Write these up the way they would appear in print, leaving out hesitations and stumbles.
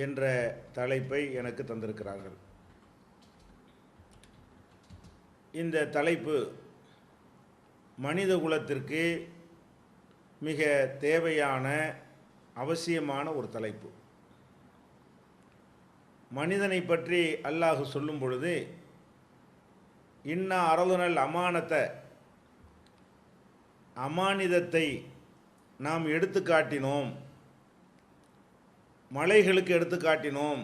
என்ற தலைப்பை எனக்கு தந்திருக்கிறார்கள். இந்த தலைப்பு மனித குலத்திற்கு மிக தேவையான அவசியமான ஒரு தலைப்பு. மனிதனை பற்றி அல்லாஹ் சொல்லும் பொழுது, இன்னா அரதுனல் அமானத்தை, அமானிதத்தை நாம் எடுத்து காட்டினோம், மலைகளுக்கு எடுத்து காட்டினோம்,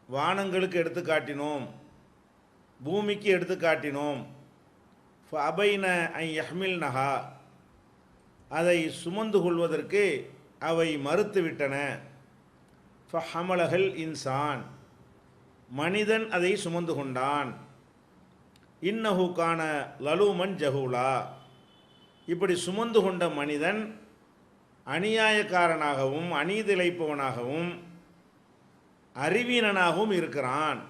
வானங்களுக்கு எடுத்து காட்டினோம், பூமிக்கு எடுத்து காட்டினோம். அபைன ஐ யஹ்மில் நஹா, அதை சுமந்து கொள்வதற்கு அவை மறுத்துவிட்டன. ஃபஹமலஹல் இன்சான், மனிதன் அதை சுமந்து கொண்டான். இன்னஹு கான லலூமன் ஜஹூலா, இப்படி சுமந்து கொண்ட மனிதன் அநியாயக்காரனாகவும் அநீதிழைப்பவனாகவும் அறிவீனனாகவும் இருக்கிறான்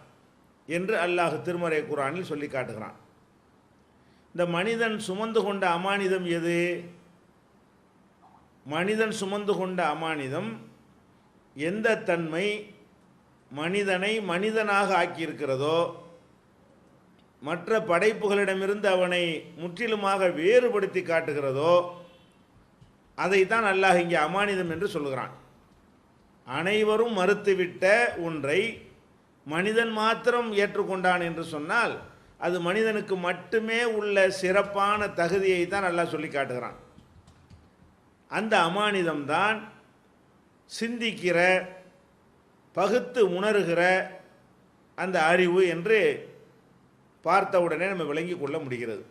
என்று அல்லாஹ் திருமறை குர்ஆனில் சொல்லி காட்டுகிறான். இந்த மனிதன் சுமந்து கொண்ட அமானிதம் எது? மனிதன் சுமந்து கொண்ட அமானிதம் எந்த தன்மை மனிதனை மனிதனாக ஆக்கியிருக்கிறதோ, மற்ற படைப்புகளிடமிருந்து அவனை முற்றிலுமாக வேறுபடுத்தி காட்டுகிறதோ, அதைத்தான் அல்லாஹ் இங்கே அமானிதம் என்று சொல்கிறான். அனைவரும் மறுத்துவிட்ட ஒன்றை மனிதன் மாத்திரம் ஏற்றுக்கொண்டான் என்று சொன்னால், அது மனிதனுக்கு மட்டுமே உள்ள சிறப்பான தகுதியை தான் அல்லாஹ் சொல்லி காட்டுகிறான். அந்த அமானிதம்தான் சிந்திக்கிற, பகுத்து உணர்கிற அந்த அறிவு என்று பார்த்தவுடனே நம்ம விளங்கி கொள்ள முடிகிறது.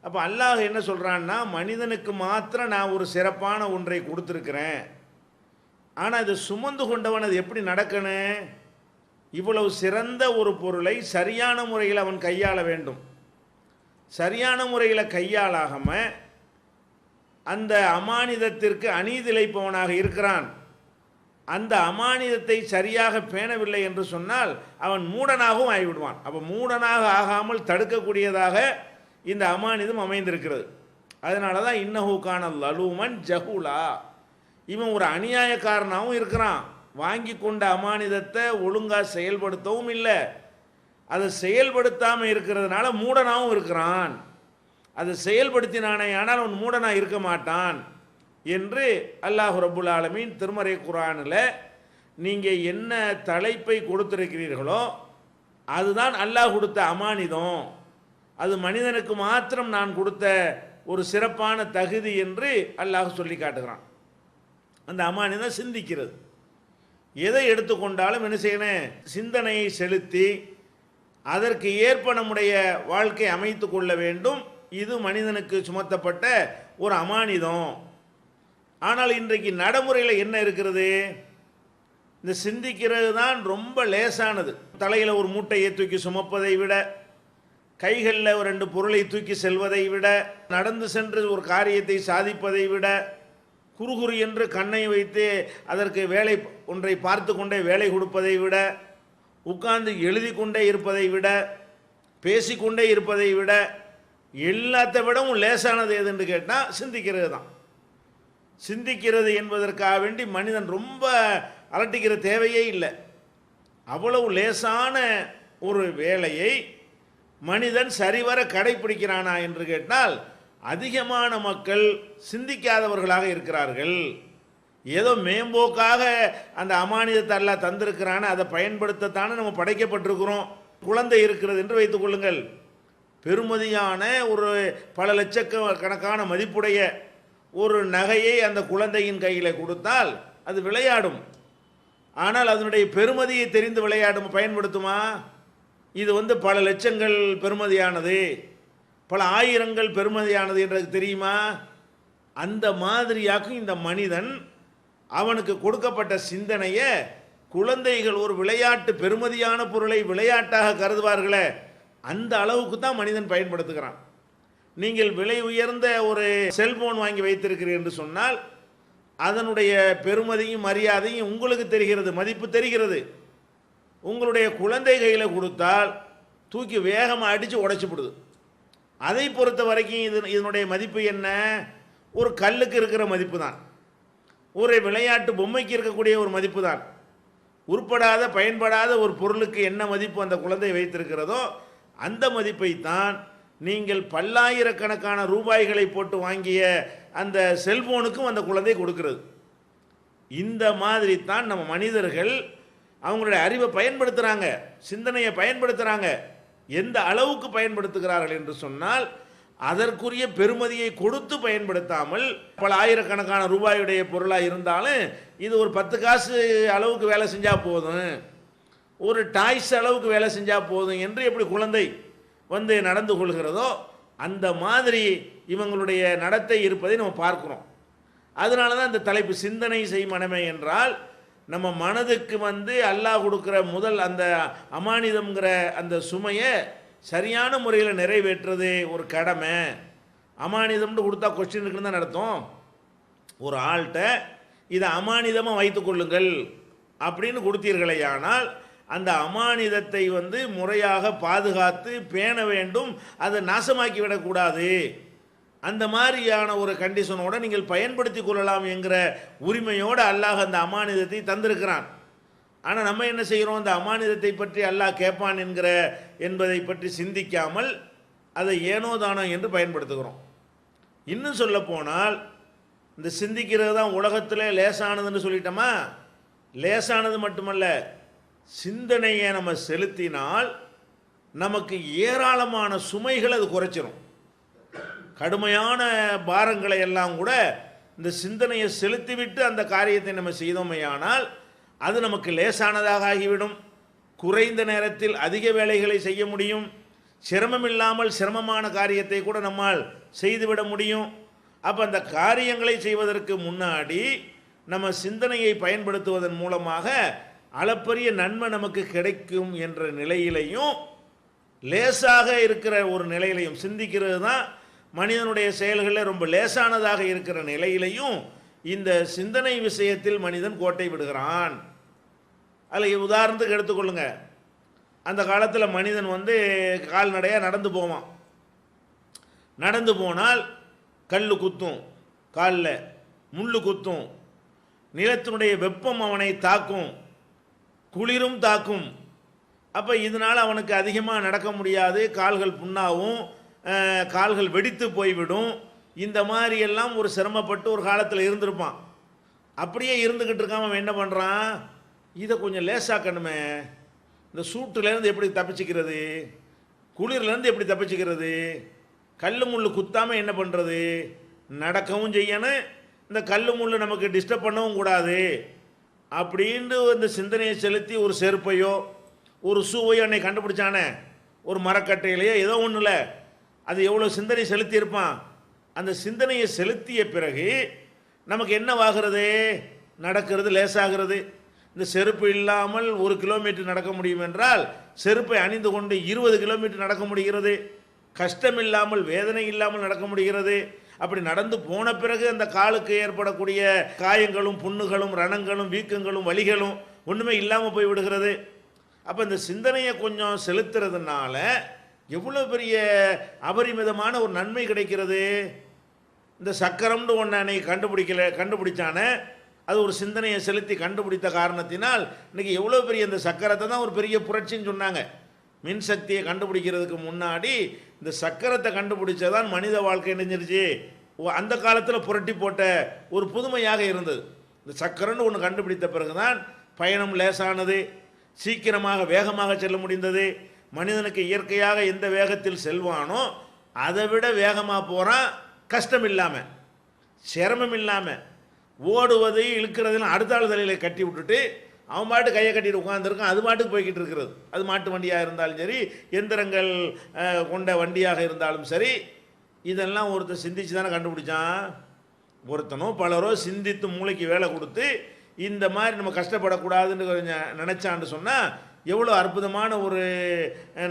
அப்போ அல்லாஹ் என்ன சொல்கிறான்னா, மனிதனுக்கு மாத்திரம் நான் ஒரு சிறப்பான ஒன்றை கொடுத்துருக்கிறேன், ஆனால் அது சுமந்து கொண்டவன் அது எப்படி நடக்கணும்? இவ்வளவு சிறந்த ஒரு பொருளை சரியான முறையில் அவன் கையாள வேண்டும். சரியான முறையில் கையாளாகாமல் அந்த அமானிதத்திற்கு அநீதிழைப்பவனாக இருக்கிறான். அந்த அமானிதத்தை சரியாக பேணவில்லை என்று சொன்னால் அவன் மூடனாகவும் ஆகிவிடுவான். அப்போ மூடனாக ஆகாமல் தடுக்கக்கூடியதாக இந்த அமானிதம் அமைந்திருக்கிறது. அதனால தான் இன்னஹு கான லலூமன் ஜஹூலா, இவன் ஒரு அநியாயக்காரனாகவும் இருக்கிறான். வாங்கி கொண்ட அமானிதத்தை ஒழுங்காக செயல்படுத்தவும் இல்லை, அதை செயல்படுத்தாமல் இருக்கிறதுனால மூடனாகவும் இருக்கிறான். அதை செயல்படுத்தினானே ஆனால் அவன் மூடனாக இருக்க மாட்டான் என்று அல்லாஹ் ரப்புல் ஆலமீன் திருமறை குர்ஆனில் நீங்கள் என்ன தலைப்பை கொடுத்திருக்கிறீர்களோ அதுதான் அல்லாஹ் கொடுத்த அமானிதம். அது மனிதனுக்கு மாத்திரம் நான் கொடுத்த ஒரு சிறப்பான தகுதி என்று அல்லாஹ் சொல்லி காட்டுகிறான். அந்த அமானிதம் சிந்திக்கிறது. எதை எடுத்துக்கொண்டாலும் என்ன செய்யணும்? சிந்தனையை செலுத்தி அதற்கு ஏற்ப நம்முடைய வாழ்க்கை அமைத்து கொள்ள வேண்டும். இது மனிதனுக்கு சுமத்தப்பட்ட ஒரு அமானிதம். ஆனால் இன்றைக்கு நடைமுறையில் என்ன இருக்கிறது? இந்த சிந்திக்கிறது தான் ரொம்ப லேசானது. தலையில் ஒரு மூட்டையை தூக்கி சுமப்பதை விட, கைகளில் ஒரு 2 பொருளை தூக்கி செல்வதை விட, நடந்து சென்று ஒரு காரியத்தை சாதிப்பதை விட, குறுகுறு என்று கண்ணை வைத்து அதற்கு வேலை ஒன்றை பார்த்து கொண்டே வேலை கொடுப்பதை விட, உட்கார்ந்து எழுதி கொண்டே இருப்பதை விட, பேசிக்கொண்டே இருப்பதை விட, எல்லாத்தை விடவும் லேசானது எதுன்னு கேட்டால் சிந்திக்கிறது தான். சிந்திக்கிறது என்பதற்காக வேண்டி மனிதன் ரொம்ப அலட்டிக்கிற தேவையே இல்லை. அவ்வளவு லேசான ஒரு வேலையை மனிதன் சரிவர கடைப்பிடிக்கிறானா என்று கேட்டால் அதிகமான மக்கள் சிந்திக்காதவர்களாக இருக்கிறார்கள். ஏதோ மேம்போக்காக அந்த அமானிதத்தை அல்லாஹ் தந்திருக்கிறான, அதை பயன்படுத்தத்தானே நம்ம படைக்கப்பட்டிருக்கிறோம். குழந்தை இருக்கிறது என்று வைத்துக் கொள்ளுங்கள். பெருமதியான ஒரு பல லட்சக்கணக்கான மதிப்புடைய ஒரு நகையை அந்த குழந்தையின் கையில் கொடுத்தால் அது விளையாடும். ஆனால் அதனுடைய பெருமதியை தெரிந்து விளையாடும் பயன்படுத்துமா? இது பல லட்சங்கள் பெருமதியானது, பல ஆயிரங்கள் பெருமதியானது என்றது தெரியுமா? அந்த மாதிரியாக்கும் இந்த மனிதன் அவனுக்கு கொடுக்கப்பட்ட சிந்தனையை குழந்தைகள் ஒரு விளையாட்டு பெருமதியான பொருளை விளையாட்டாக கருதுவார்களே, அந்த அளவுக்கு தான் மனிதன் பயன்படுத்துகிறான். நீங்கள் விலை உயர்ந்த ஒரு செல்போன் வாங்கி வைத்திருக்கிறீர்கள் என்று சொன்னால் அதனுடைய பெருமதியும் மரியாதையும் உங்களுக்கு தெரிகிறது, மதிப்பு தெரிகிறது. உங்களுடைய குழந்தை கையில் கொடுத்தால் தூக்கி வேகமாக அடித்து உடைச்சிப்படுது. அதை பொறுத்த வரைக்கும் இதனுடைய மதிப்பு என்ன? ஒரு கல்லுக்கு இருக்கிற மதிப்பு தான், ஒரு விளையாட்டு பொம்மைக்கு இருக்கக்கூடிய ஒரு மதிப்பு தான். உருப்படாத பயன்படாத ஒரு பொருளுக்கு என்ன மதிப்பு அந்த குழந்தை வைத்திருக்கிறதோ அந்த மதிப்பை தான் நீங்கள் பல்லாயிரக்கணக்கான ரூபாய்களை போட்டு வாங்கிய அந்த செல்போனுக்கும் அந்த குழந்தை கொடுக்கிறது. இந்த மாதிரி தான் நம்ம மனிதர்கள் அவங்களுடைய அறிவை பயன்படுத்துகிறாங்க, சிந்தனையை பயன்படுத்துகிறாங்க. எந்த அளவுக்கு பயன்படுத்துகிறார்கள் என்று சொன்னால் அதற்குரிய பெருமதியை கொடுத்து பயன்படுத்தாமல், பல ஆயிரக்கணக்கான ரூபாயுடைய பொருளாக இருந்தாலும் இது ஒரு 10 காசு அளவுக்கு வேலை செஞ்சால் போதும், ஒரு டாய்ஸ் அளவுக்கு வேலை செஞ்சால் போதும் என்று எப்படி குழந்தை வந்து நடந்து கொள்கிறதோ அந்த மாதிரி இவங்களுடைய நடத்தை இருப்பதை நம்ம பார்க்கிறோம். அதனால தான் இந்த தலைப்பு சிந்தனை செய் மனமே என்றால், நம்ம மனதுக்கு வந்து அல்லாஹ் கொடுக்குற முதல் அந்த அமானிதம்ங்கிற அந்த சுமையை சரியான முறையில் நிறைவேற்றுறது ஒரு கடமை. அமானிதம்னு கொடுத்தா கொஸ்டின் இருக்குன்னு தான் நடத்தும். ஒரு ஆள்கிட்ட இதை அமானிதமாக வைத்துக் கொள்ளுங்கள் அப்படின்னு கொடுத்தீர்களே, ஆனால் அந்த அமானிதத்தை வந்து முறையாக பாதுகாத்து பேண வேண்டும், அதை நாசமாக்கி விடக்கூடாது. அந்த மாதிரியான ஒரு கண்டிஷனோட நீங்கள் பயன்படுத்தி கொள்ளலாம் என்கிற உரிமையோடு அல்லாஹ் அந்த அமானிதத்தை தந்திருக்கிறான். ஆனால் நம்ம என்ன செய்கிறோம், அந்த அமானிதத்தை பற்றி அல்லாஹ் கேட்பான் என்பதை பற்றி சிந்திக்காமல் அதை ஏனோ தானோ என்று பயன்படுத்துகிறோம். இன்னும் சொல்ல போனால் இந்த சிந்திக்கிறது தான் உலகத்தில் லேசானதுன்னு சொல்லிட்டோமா, லேசானது மட்டுமல்ல, சிந்தனையை நம்ம செலுத்தினால் நமக்கு ஏராளமான சுமைகள் அது குறைச்சிரும். கடுமையான பாரங்களை எல்லாம் கூட இந்த சிந்தனையை செலுத்திவிட்டு அந்த காரியத்தை நம்ம செய்தோமையானால் அது நமக்கு லேசானதாக ஆகிவிடும். குறைந்த நேரத்தில் அதிக வேலைகளை செய்ய முடியும். சிரமம் இல்லாமல் சிரமமான காரியத்தை கூட நம்மால் செய்துவிட முடியும். அப்போ அந்த காரியங்களை செய்வதற்கு முன்னாடி நம்ம சிந்தனையை பயன்படுத்துவதன் மூலமாக அளப்பரிய நன்மை நமக்கு கிடைக்கும் என்ற நிலையிலையும், லேசாக இருக்கிற ஒரு நிலையிலையும், சிந்திக்கிறது தான் மனிதனுடைய செயல்களில் ரொம்ப லேசானதாக இருக்கிற நிலையிலையும் இந்த சிந்தனை விஷயத்தில் மனிதன் கோட்டை விடுகிறான். அதில் உதாரணத்துக்கு எடுத்துக்கொள்ளுங்க, அந்த காலத்தில் மனிதன் வந்து கால்நடையாக நடந்து போவான். நடந்து போனால் கல் குத்தும், காலில் முள் குத்தும், நிலத்தினுடைய வெப்பம் அவனை தாக்கும், குளிரும் தாக்கும். அப்போ இதனால் அவனுக்கு அதிகமாக நடக்க முடியாது, கால்கள் புண்ணாகும், கால்கள் வெடித்து போய்விடும். இந்த மாதிரி எல்லாம் ஒரு சிரமப்பட்டு ஒரு காலத்தில் இருந்திருப்பான். அப்படியே இருந்துக்கிட்டு இருக்காம அவன் என்ன பண்ணுறான், இதை கொஞ்சம் லேசாக்கணுமே, இந்த சூட்டுலேருந்து எப்படி தப்பிச்சுக்கிறது, குளிர்லேருந்து எப்படி தப்பிச்சுக்கிறது, கல் முள் குத்தாமல் என்ன பண்ணுறது, நடக்கவும் செய்யணும், இந்த கல் முள் நமக்கு டிஸ்டர்ப் பண்ணவும் கூடாது அப்படின்ட்டு இந்த சிந்தனையை செலுத்தி ஒரு செருப்பையோ ஒரு ஷூவையோ அன்னை கண்டுபிடிச்சானே, ஒரு மரக்கட்டையிலையோ ஏதோ ஒன்றுல அது எவ்வளோ சிந்தனை செலுத்தியிருப்பான். அந்த சிந்தனையை செலுத்திய பிறகு நமக்கு என்னவாகிறது, நடக்கிறது லேசாகிறது. இந்த செருப்பு இல்லாமல் 1 கிலோமீட்டர் நடக்க முடியும் என்றால் செருப்பை அணிந்து கொண்டு 20 கிலோமீட்டர் நடக்க முடிகிறது. கஷ்டம் இல்லாமல் வேதனை இல்லாமல் நடக்க முடிகிறது. அப்படி நடந்து போன பிறகு அந்த காலுக்கு ஏற்படக்கூடிய காயங்களும் புண்ணுகளும் ரணங்களும் வீக்கங்களும் வலிகளும் ஒன்றுமே இல்லாமல் போய் விடுகிறது. அப்போ இந்த சிந்தனையை கொஞ்சம் செலுத்துறதுனால எவ்வளோ பெரிய அபரிமிதமான ஒரு நன்மை கிடைக்கிறது. இந்த சக்கரம்னு ஒன்று அன்னைக்கு கண்டுபிடிச்சானே, அது ஒரு சிந்தனையை செலுத்தி கண்டுபிடித்த காரணத்தினால் இன்றைக்கி எவ்வளோ பெரிய இந்த சக்கரத்தை தான் ஒரு பெரிய புரட்சின்னு சொன்னாங்க. மின்சக்தியை கண்டுபிடிக்கிறதுக்கு முன்னாடி இந்த சக்கரத்தை கண்டுபிடிச்சதான் மனித வாழ்க்கை நினைஞ்சிருச்சு. அந்த காலத்தில் புரட்டி போட்ட ஒரு புதுமையாக இருந்தது. இந்த சக்கரம்னு ஒன்று கண்டுபிடித்த பிறகுதான் பயணம் லேசானது, சீக்கிரமாக வேகமாக செல்ல முடிந்தது. மனிதனுக்கு இயற்கையாக எந்த வேகத்தில் செல்வானோ அதை விட வேகமாக போகிறான், கஷ்டம் இல்லாமல் சிரமம் இல்லாமல். ஓடுவது இழுக்கிறதுலாம் அடுத்த ஆள் தலையில் கட்டி விட்டுட்டு அவன் பாட்டு கையை கட்டிட்டு உட்காந்துருக்கான், அது பாட்டுக்கு போய்கிட்டு இருக்கிறது. அது மாட்டு வண்டியாக இருந்தாலும் சரி, எந்திரங்கள் கொண்ட வண்டியாக இருந்தாலும் சரி, இதெல்லாம் ஒருத்தர் சிந்திச்சு தானே கண்டுபிடிச்சான். ஒருத்தனோ பலரோ சிந்தித்து மூளைக்கு வேலை கொடுத்து இந்த மாதிரி நம்ம கஷ்டப்படக்கூடாதுன்னு நினச்சான்னு சொன்னால் எவ்வளோ அற்புதமான ஒரு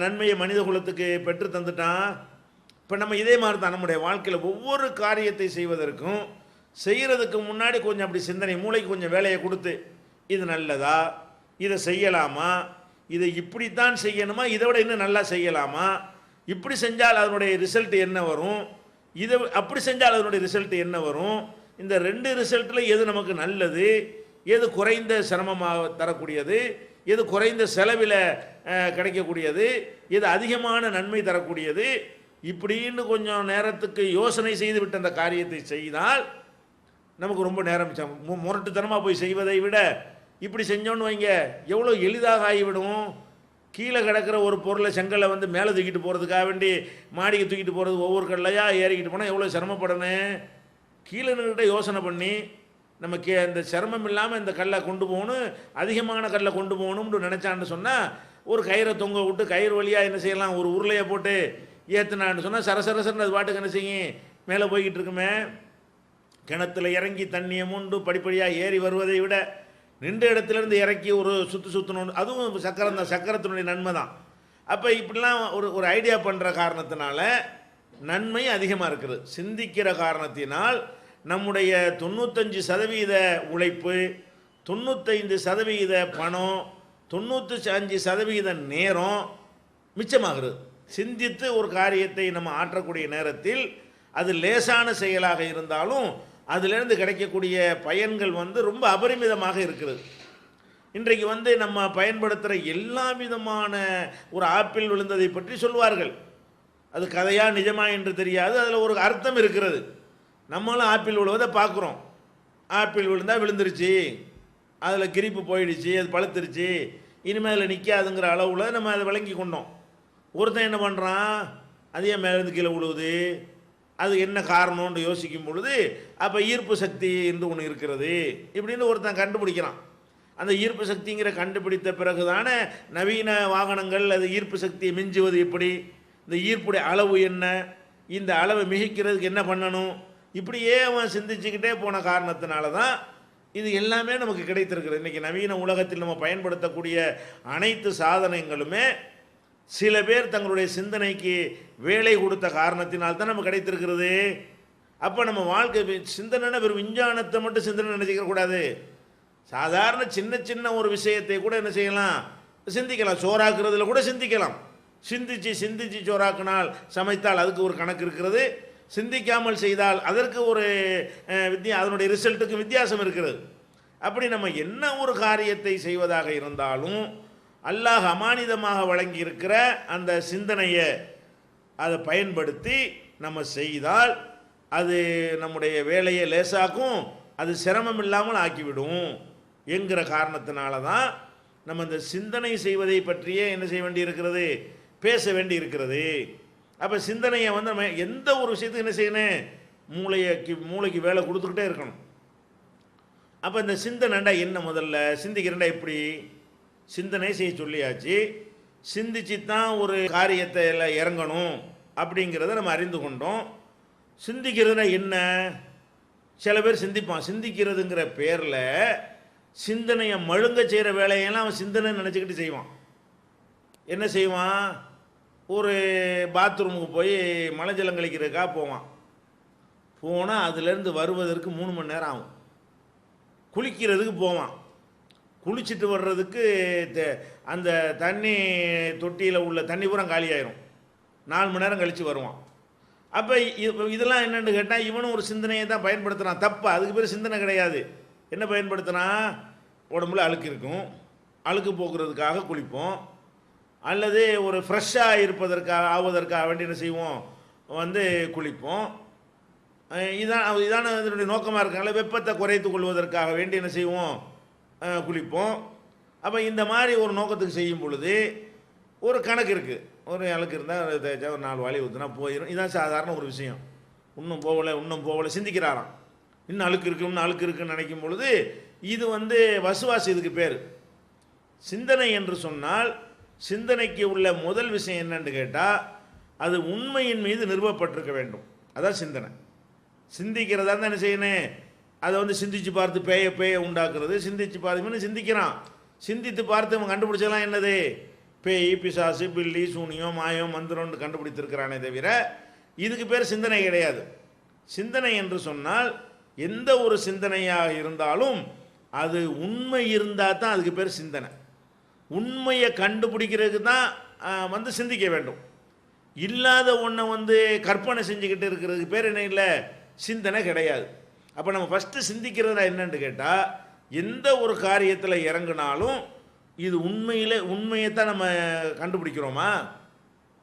நன்மையை மனித குலத்துக்கு பெற்று தந்துட்டான். இப்போ நம்ம இதே மாதிரி தான் நம்முடைய வாழ்க்கையில் ஒவ்வொரு காரியத்தை செய்வதற்கும் செய்கிறதுக்கு முன்னாடி கொஞ்சம் அப்படி சிந்தனை மூளைக்கு கொஞ்சம் வேலையை கொடுத்து, இது நல்லதா, இதை செய்யலாமா, இதை இப்படித்தான் செய்யணுமா, இதை விட இன்னும் நல்லா செய்யலாமா, இப்படி செஞ்சால் அதனுடைய ரிசல்ட் என்ன வரும், இதை அப்படி செஞ்சால் அதனுடைய ரிசல்ட் என்ன வரும், இந்த 2 ரிசல்ட்டில் எது நமக்கு நல்லது, எது குறைந்த சிரமமாக தரக்கூடியது, எது குறைந்த செலவில் கிடைக்கக்கூடியது, எது அதிகமான நன்மை தரக்கூடியது, இப்படின்னு கொஞ்சம் நேரத்துக்கு யோசனை செய்து விட்டு அந்த காரியத்தை செய்தால் நமக்கு ரொம்ப நேரம் மிச்சம். முரட்டுத்தனமாக போய் செய்வதை விட இப்படி செஞ்சோன்னு வைங்க எவ்வளோ எளிதாக ஆகிவிடும். கீழே கிடக்கிற ஒரு பொருளை செங்கலை வந்து மேலே தூக்கிட்டு போகிறதுக்காக வேண்டி மாடிக்கு தூக்கிட்டு போகிறது ஒவ்வொரு கல்லையாக ஏறிக்கிட்டு போனால் எவ்வளோ சிரமப்படணும். கீழே நின்றுக்கிட்ட யோசனை பண்ணி நம்ம இந்த சிரமம் இல்லாமல் இந்த கல்லை கொண்டு போகணும், அதிகமான கல்லை கொண்டு போகணும்னு நினச்சான்னு சொன்னால் ஒரு கயிறை தொங்க விட்டு கயிறு வழியாக என்ன செய்யலாம், ஒரு உருளையை போட்டு ஏற்றுனான்னு சொன்னால் சரசரசன்னு அது பாட்டுக்கு என்ன செய்யும், மேலே போய்கிட்டு இருக்குமே. கிணத்துல இறங்கி தண்ணியை மூண்டு படிப்படியாக ஏறி வருவதை விட நின்ற இடத்துலேருந்து இறக்கி ஒரு சுற்றணும், அதுவும் சக்கரம் தான், சக்கரத்தினுடைய நன்மை தான். அப்போ இப்படிலாம் ஒரு ஐடியா பண்ணுற காரணத்தினால நன்மை அதிகமாக இருக்குது. சிந்திக்கிற காரணத்தினால் நம்முடைய 95% உழைப்பு, 95% பணம், 95% நேரம் மிச்சமாகிறது. சிந்தித்து ஒரு காரியத்தை நம்ம ஆற்றக்கூடிய நேரத்தில் அது லேசான செயலாக இருந்தாலும் அதிலிருந்து கிடைக்கக்கூடிய பயன்கள் வந்து ரொம்ப அபரிமிதமாக இருக்கிறது. இன்றைக்கு வந்து நம்ம பயன்படுத்துகிற எல்லா விதமான ஒரு ஆப்பிள் விழுந்ததை பற்றி சொல்வார்கள். அது கதையா நிஜமா என்று தெரியாது, அதில் ஒரு அர்த்தம் இருக்கிறது. நம்மளும் ஆப்பிள் விழுவதை பார்க்குறோம். ஆப்பிள் விழுந்தால் விழுந்துருச்சு, அதில் கிரிப்பு போயிடுச்சு, அது பழுத்துருச்சு, இனிமேல் அதில் நிற்காதுங்கிற அளவில் நம்ம அதை விளங்கி கொண்டோம். ஒருத்தன் என்ன பண்ணுறான், அதே மேலேருந்து கீழே விழுவுது, அது என்ன காரணம்னு யோசிக்கும் பொழுது அப்போ ஈர்ப்பு சக்தி என்று ஒன்று இருக்கிறது இப்படின்னு ஒருத்தன் கண்டுபிடிக்கிறான். அந்த ஈர்ப்பு சக்திங்கிற கண்டுபிடித்த பிறகு தானே நவீன வாகனங்கள் அது ஈர்ப்பு சக்தியை மிஞ்சுவது எப்படி, இந்த ஈர்ப்புடைய அளவு என்ன, இந்த அளவை மிகிக்கிறதுக்கு என்ன பண்ணணும், இப்படியே அவன் சிந்திச்சுக்கிட்டே போன காரணத்தினால தான் இது எல்லாமே நமக்கு கிடைத்திருக்கிறது. இன்றைக்கி நவீன உலகத்தில் நம்ம பயன்படுத்தக்கூடிய அனைத்து சாதனங்களுமே சில பேர் தங்களுடைய சிந்தனைக்கு வேலை கொடுத்த காரணத்தினால் தான் நமக்கு கிடைத்திருக்கிறது. அப்போ நம்ம வாழ்க்கை சிந்தனை வெறும் விஞ்ஞானத்தை மட்டும் சிந்தனை நினைச்சிக்க கூடாது. சாதாரண சின்ன சின்ன ஒரு விஷயத்தை கூட என்ன செய்யலாம், சிந்திக்கலாம். சோறாக்குறதுல கூட சிந்திக்கலாம். சிந்திச்சு சோறாக்கினால் சமைத்தால் அதுக்கு ஒரு கணக்கு இருக்கிறது. சிந்திக்காமல் செய்தால் அதற்கு ஒரு அதனுடைய ரிசல்ட்டுக்கு வித்தியாசம் இருக்கிறது. அப்படி நம்ம என்ன ஒரு காரியத்தை செய்வதாக இருந்தாலும் அல்லாஹ் அமானிதமாக வழங்கி இருக்கிற அந்த சிந்தனையை அதை பயன்படுத்தி நம்ம செய்தால் அது நம்முடைய வேலையை லேசாக்கும், அது சிரமம் இல்லாமல் ஆக்கிவிடும் என்கிற காரணத்தினால தான் நம்ம இந்த சிந்தனை செய்வதை பற்றியே என்ன செய்ய வேண்டி இருக்கிறது, பேச வேண்டி இருக்கிறது. அப்போ சிந்தனையை வந்து நம்ம எந்த ஒரு விஷயத்துக்கு என்ன செய்யணும், மூளைக்கு வேலை கொடுத்துக்கிட்டே இருக்கணும். அப்போ இந்த சிந்தனைண்டா என்ன, முதல்ல சிந்திக்கிறேன்டா எப்படி, சிந்தனை செய்ய சொல்லியாச்சு, சிந்திச்சு தான் ஒரு காரியத்தை இறங்கணும் அப்படிங்கிறத நம்ம அறிந்து கொண்டோம். சிந்திக்கிறதுனா என்ன, சில பேர் சிந்திப்பான், சிந்திக்கிறதுங்கிற பேரில் சிந்தனையை மழுங்க செய்கிற வேலையெல்லாம் அவன் சிந்தனை நினச்சிக்கிட்டு செய்வான். என்ன செய்வான், ஒரு பாத்ரூமுக்கு போய் மலை ஜலம் கழிக்கிறதுக்காக போனால் அதுலேருந்து வருவதற்கு 3 மணி நேரம் ஆகும். குளிக்கிறதுக்கு போவான், குளிச்சுட்டு வர்றதுக்கு அந்த தண்ணி தொட்டியில் உள்ள தண்ணி பூரா காலியாயிரும், 4 மணி நேரம் கழித்து வருவான். அப்போ இதெல்லாம் என்னென்னு கேட்டால் இவனும் ஒரு சிந்தனையை தான் பயன்படுத்துகிறான். தப்பா, அதுக்கு பேர் சிந்தனை கிடையாது. என்ன பயன்படுத்தினான், உடம்புல அழுக்கு இருக்கும், அழுக்கு போக்குறதுக்காக குளிப்போம், அல்லது ஒரு ஃப்ரெஷ்ஷாக ஆவதற்காக வேண்டி என்ன செய்வோம், வந்து குளிப்போம். இதான இதனுடைய நோக்கமாக இருக்காங்களே, வெப்பத்தை குறைத்து கொள்வதற்காக வேண்டி என்ன செய்வோம், குளிப்போம். அப்போ இந்த மாதிரி ஒரு நோக்கத்துக்கு செய்யும் பொழுது ஒரு கணக்கு இருக்குது. ஒரு அழுக்கு இருந்தால் தேய்ச்சா ஒரு 4 வாளி ஊற்றுனா போயிடும். இதுதான் சாதாரண ஒரு விஷயம். இன்னும் போகலை சிந்திக்கிறாராம், இன்னும் அழுக்கு இருக்குன்னு நினைக்கும் பொழுது இது வந்து வசுவாசி. இதுக்கு பேர் சிந்தனை என்று சொன்னால், சிந்தனைக்கு உள்ள முதல் விஷயம் என்னன்னு கேட்டால் அது உண்மையின் மீது நிறுவப்பட்டிருக்க வேண்டும். அதான் சிந்தனை. சிந்திக்கிறதா தான் என்ன செய்யணும், அதை வந்து சிந்திச்சு பார்த்து பேய உண்டாக்குறது. சிந்திச்சு பார்த்து சிந்திக்கிறான், சிந்தித்து பார்த்து அவன் கண்டுபிடிச்சலாம் என்னது, பேய், பிசாசு, பில்லி, சூனியம், மாயம், மந்திரம்னு கண்டுபிடித்திருக்கிறானே தவிர இதுக்கு பேர் சிந்தனை கிடையாது. சிந்தனை என்று சொன்னால் எந்த ஒரு சிந்தனையாக இருந்தாலும் அது உண்மை இருந்தால் தான் அதுக்கு பேர் சிந்தனை. உண்மையை கண்டுபிடிக்கிறதுக்கு தான் வந்து சிந்திக்க வேண்டும். இல்லாத ஒன்றை வந்து கற்பனை செஞ்சுக்கிட்டு இருக்கிறதுக்கு பேர் என்ன இல்லை, சிந்தனை கிடையாது. அப்போ நம்ம ஃபஸ்ட்டு சிந்திக்கிறதுனா என்னன்னு கேட்டால் எந்த ஒரு காரியத்தில் இறங்கினாலும் இது உண்மையைத்தான் நம்ம கண்டுபிடிக்கிறோமா,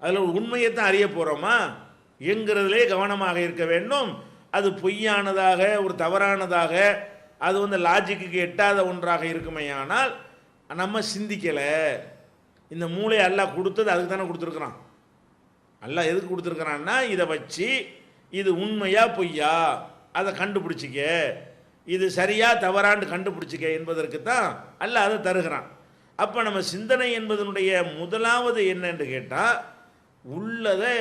அதில் உண்மையைத்தான் அறிய போகிறோமா என்கிறதுலே கவனமாக இருக்க வேண்டும். அது பொய்யானதாக ஒரு தவறானதாக அது லாஜிக்கு எட்டாத ஒன்றாக இருக்குமையானால் நம்ம சிந்திக்கலை. இந்த மூளை அல்லாஹ் கொடுத்தது அதுக்கு தானே கொடுத்துருக்குறான். அல்லாஹ் எதுக்கு கொடுத்துருக்குறான்னா இதை வச்சு இது உண்மையா பொய்யா அதை கண்டுபிடிச்சிக்க, இது சரியா தவறான்னு கண்டுபிடிச்சிக்க என்பதற்கு தான் அல்லாஹ் அதை தருகிறான். அப்போ நம்ம சிந்தனை என்பதனுடைய முதலாவது என்னன்னு கேட்டால் உள்ளதை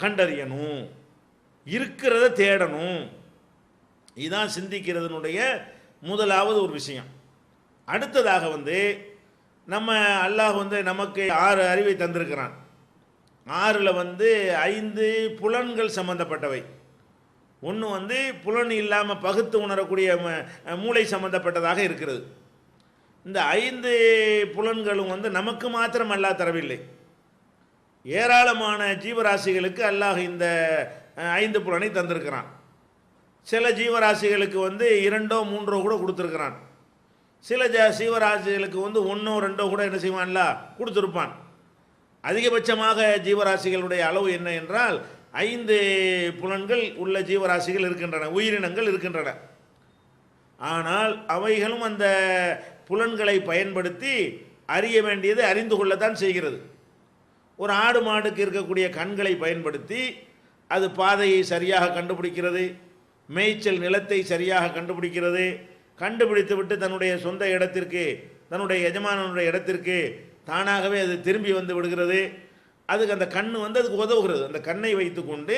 கண்டறியணும், இருக்கிறத தேடணும். இதுதான் சிந்திக்கிறதுனுடைய முதலாவது ஒரு விஷயம். அடுத்ததாக நம்ம அல்லாஹ் நமக்கு 6 அறிவை தந்திருக்கிறான். 6ல் 5 புலன்கள் சம்பந்தப்பட்டவை. ஒன்று புலன் இல்லாமல் பகுத்து உணரக்கூடிய மூளை சம்பந்தப்பட்டதாக இருக்கிறது. இந்த 5 புலன்களும் நமக்கு மாத்திரம் அல்லாஹ் தரவில்லை, ஏராளமான ஜீவராசிகளுக்கு அல்லாஹ் இந்த 5 புலனை தந்திருக்கிறான். சில ஜீவராசிகளுக்கு 2ஓ 3ஓ கூட கொடுத்துருக்கிறான். சில ஜீவராசிகளுக்கு 1ஓ 2ஓ கூட என்ன செய்வான்ல கொடுத்துருப்பான். அதிகபட்சமாக ஜீவராசிகளுடைய அளவு என்ன என்றால் 5 புலன்கள் உள்ள ஜீவராசிகள் இருக்கின்றன, உயிரினங்கள் இருக்கின்றன. ஆனால் அவைகளும் அந்த புலன்களை பயன்படுத்தி அறிய வேண்டியது அறிந்து கொள்ளத்தான் செய்கிறது. ஒரு ஆடு மாடுக்கு இருக்கக்கூடிய கண்களை பயன்படுத்தி அது பாதையை சரியாக கண்டுபிடிக்கிறது, மேய்ச்சல் நிலத்தை சரியாக கண்டுபிடிக்கிறது. கண்டுபிடித்து விட்டு தன்னுடைய சொந்த இடத்திற்கு, தன்னுடைய எஜமானனுடைய இடத்திற்கு தானாகவே அது திரும்பி வந்து விடுகிறது. அதுக்கு அந்த கண் அதுக்கு உதவுகிறது. அந்த கண்ணை வைத்து கொண்டு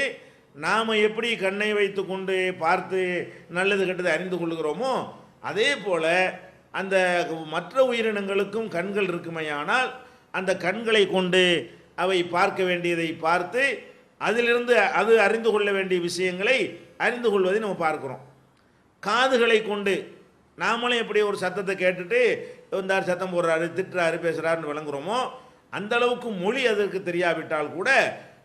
நாம் எப்படி கண்ணை வைத்து கொண்டு பார்த்து நல்லது கெட்டதை அறிந்து கொள்கிறோமோ அதே போல் அந்த மற்ற உயிரினங்களுக்கும் கண்கள் இருக்குமையானால் அந்த கண்களை கொண்டு அவை பார்க்க வேண்டியதை பார்த்து அதிலிருந்து அது அறிந்து கொள்ள வேண்டிய விஷயங்களை அறிந்து கொள்வதை நம்ம பார்க்குறோம். காதுகளை கொண்டு நாமளும் எப்படி ஒரு சத்தத்தை கேட்டுட்டு வந்தார் சத்தம் போடுறாரு, திட்டுறாரு, பேசுகிறாருன்னு விளங்குறோமோ அந்த அளவுக்கு மொழி அதற்கு தெரியாவிட்டால் கூட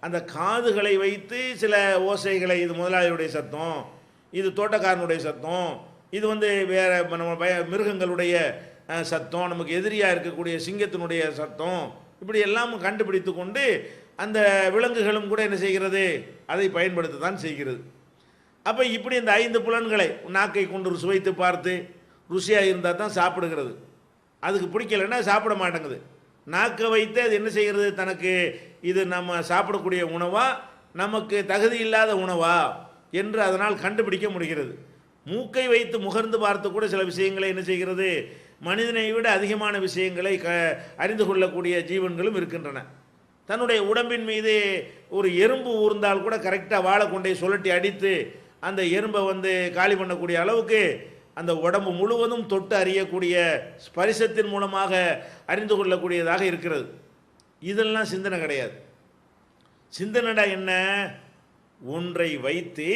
அந்த காதுகளை வைத்து சில ஓசைகளை, இது முதலாளியுடைய சத்தம், இது தோட்டக்காரனுடைய சத்தம், இது வேற நம்ம மிருகங்களுடைய சத்தம், நமக்கு எதிரியாக இருக்கக்கூடிய சிங்கத்தினுடைய சத்தம், இப்படி எல்லாம் கண்டுபிடித்து கொண்டு அந்த விலங்குகளும் கூட என்ன செய்கிறது, அதை பயன்படுத்த தான் செய்கிறது. அப்போ இப்படி இந்த 5 புலன்களை நாக்கை கொண்டு சுவைத்து பார்த்து ருசியாக இருந்தால் தான் சாப்பிடுகிறது. அதுக்கு பிடிக்கலைன்னா சாப்பிட மாட்டேங்குது. நாக்கை வைத்து அது என்ன செய்கிறது, தனக்கு இது நம்ம சாப்பிடக்கூடிய உணவா நமக்கு தகுதி இல்லாத உணவா என்று அதனால் கண்டுபிடிக்க முடிகிறது. மூக்கை வைத்து முகர்ந்து பார்த்து கூட சில விஷயங்களை என்ன செய்கிறது, மனிதனை விட அதிகமான விஷயங்களை அறிந்து கொள்ளக்கூடிய ஜீவன்களும் இருக்கின்றன. தன்னுடைய உடம்பின் மீது ஒரு எறும்பு ஊர்ந்தால் கூட கரெக்டாக வாழை கொண்டே சுழட்டி அடித்து அந்த எறும்பை காலி பண்ணக்கூடிய அளவுக்கு அந்த உடம்பு முழுவதும் தொட்டு அறியக்கூடிய ஸ்பரிசத்தின் மூலமாக அறிந்து கொள்ளக்கூடியதாக இருக்கிறது. இதெல்லாம் சிந்தனை கிடையாது. சிந்தனைடா என்ன, ஒன்றை வைத்து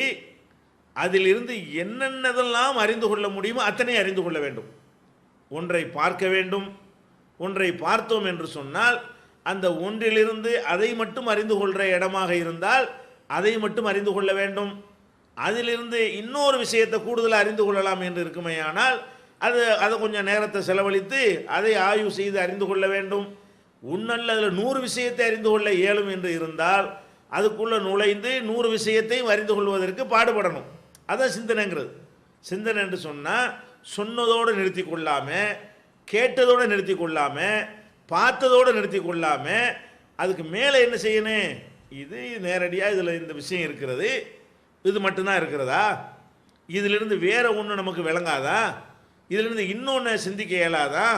அதிலிருந்து என்னென்னதெல்லாம் அறிந்து கொள்ள முடியுமோ அத்தனை அறிந்து கொள்ள வேண்டும். ஒன்றை பார்க்க வேண்டும். ஒன்றை பார்த்தோம் என்று சொன்னால் அந்த ஒன்றிலிருந்து அதை மட்டும் அறிந்து கொள்கிற இடமாக இருந்தால் அதை மட்டும் அறிந்து கொள்ள வேண்டும். அதிலிருந்து இன்னொரு விஷயத்தை கூடுதலாக அறிந்து கொள்ளலாம் என்று இருக்குமையானால் அதை கொஞ்சம் நேரத்தை செலவழித்து அதை ஆய்வு செய்து அறிந்து கொள்ள வேண்டும். உன்னல்ல அதில் 100 விஷயத்தை அறிந்து கொள்ள இயலும் என்று இருந்தால் அதுக்குள்ளே நுழைந்து 100 விஷயத்தையும் அறிந்து கொள்வதற்கு பாடுபடணும். அதான் சிந்தனைங்கிறது. சிந்தனை என்று சொன்னால் சொன்னதோடு நிறுத்தி கொள்ளாமல், கேட்டதோடு நிறுத்தி கொள்ளாமல், பார்த்ததோடு நிறுத்தி கொள்ளாமல் அதுக்கு மேலே என்ன செய்யணும், இது நேரடியாக இதில் இந்த விஷயம் இருக்கிறது, இது மட்டும்தான் இருக்கிறதா, இதிலிருந்து வேற ஒன்று நமக்கு விளங்காதா, இதிலிருந்து இன்னொன்று சிந்திக்க இயலாதா,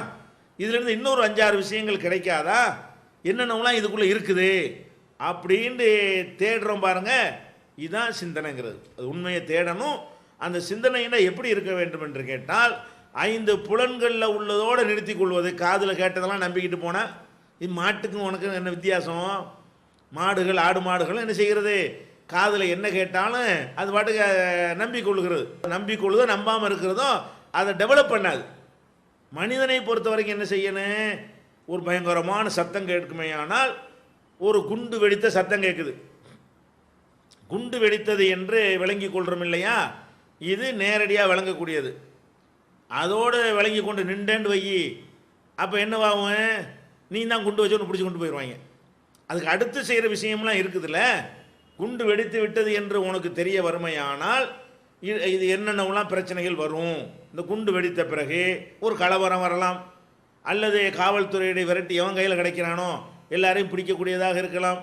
இதிலிருந்து இன்னொரு 5-6 விஷயங்கள் கிடைக்காதா, என்னென்னலாம் இதுக்குள்ளே இருக்குது அப்படின்ட்டு தேடுறோம் பாருங்க. இதுதான் சிந்தனைங்கிறது. அது உண்மையை தேடணும். அந்த சிந்தனைனா எப்படி இருக்க வேண்டும் என்று கேட்டால் 5 புலன்களில் உள்ளதோடு நிறுத்தி கொள்வது. காதில் கேட்டதெல்லாம் நம்பிக்கிட்டு போனால் இது மாட்டுக்கும் உனக்கு என்ன வித்தியாசம்? மாடுகள், ஆடு மாடுகள் என்ன செய்கிறது, காதில் என்ன கேட்டாலும் அது பாட்டுக்கு நம்பிக்கொள்கிறது. நம்பிக்கொள்ளுதோ நம்பாமல் இருக்கிறதோ அதை டெவலப் பண்ணாது. மனிதனை பொறுத்த வரைக்கும் என்ன செய்யணும், ஒரு பயங்கரமான சத்தம் கேட்குமே, ஆனால் ஒரு குண்டு வெடித்த சத்தம் கேட்குது, குண்டு வெடித்தது என்று விளங்கி கொள்கிறோம் இல்லையா, இது நேரடியாக விளங்கக்கூடியது. அதோடு விளங்கி கொண்டு நின்றேன்னு வை, அப்போ என்னவாகும், நீ தான் குண்டு வச்சு ஒன்று பிடிச்சி கொண்டு போயிடுவாங்க. அதுக்கு அடுத்து செய்கிற விஷயம்லாம் இருக்குதுல்ல. குண்டு வெடித்து விட்டது என்று உனக்கு தெரிய வறுமையானால் இது என்னென்னலாம் பிரச்சனைகள் வரும். இந்த குண்டு வெடித்த பிறகு ஒரு கலவரம் வரலாம், அல்லது காவல்துறையை விரட்டி எவன் கையில் கிடைக்கிறானோ எல்லாரையும் பிடிக்கக்கூடியதாக இருக்கலாம்,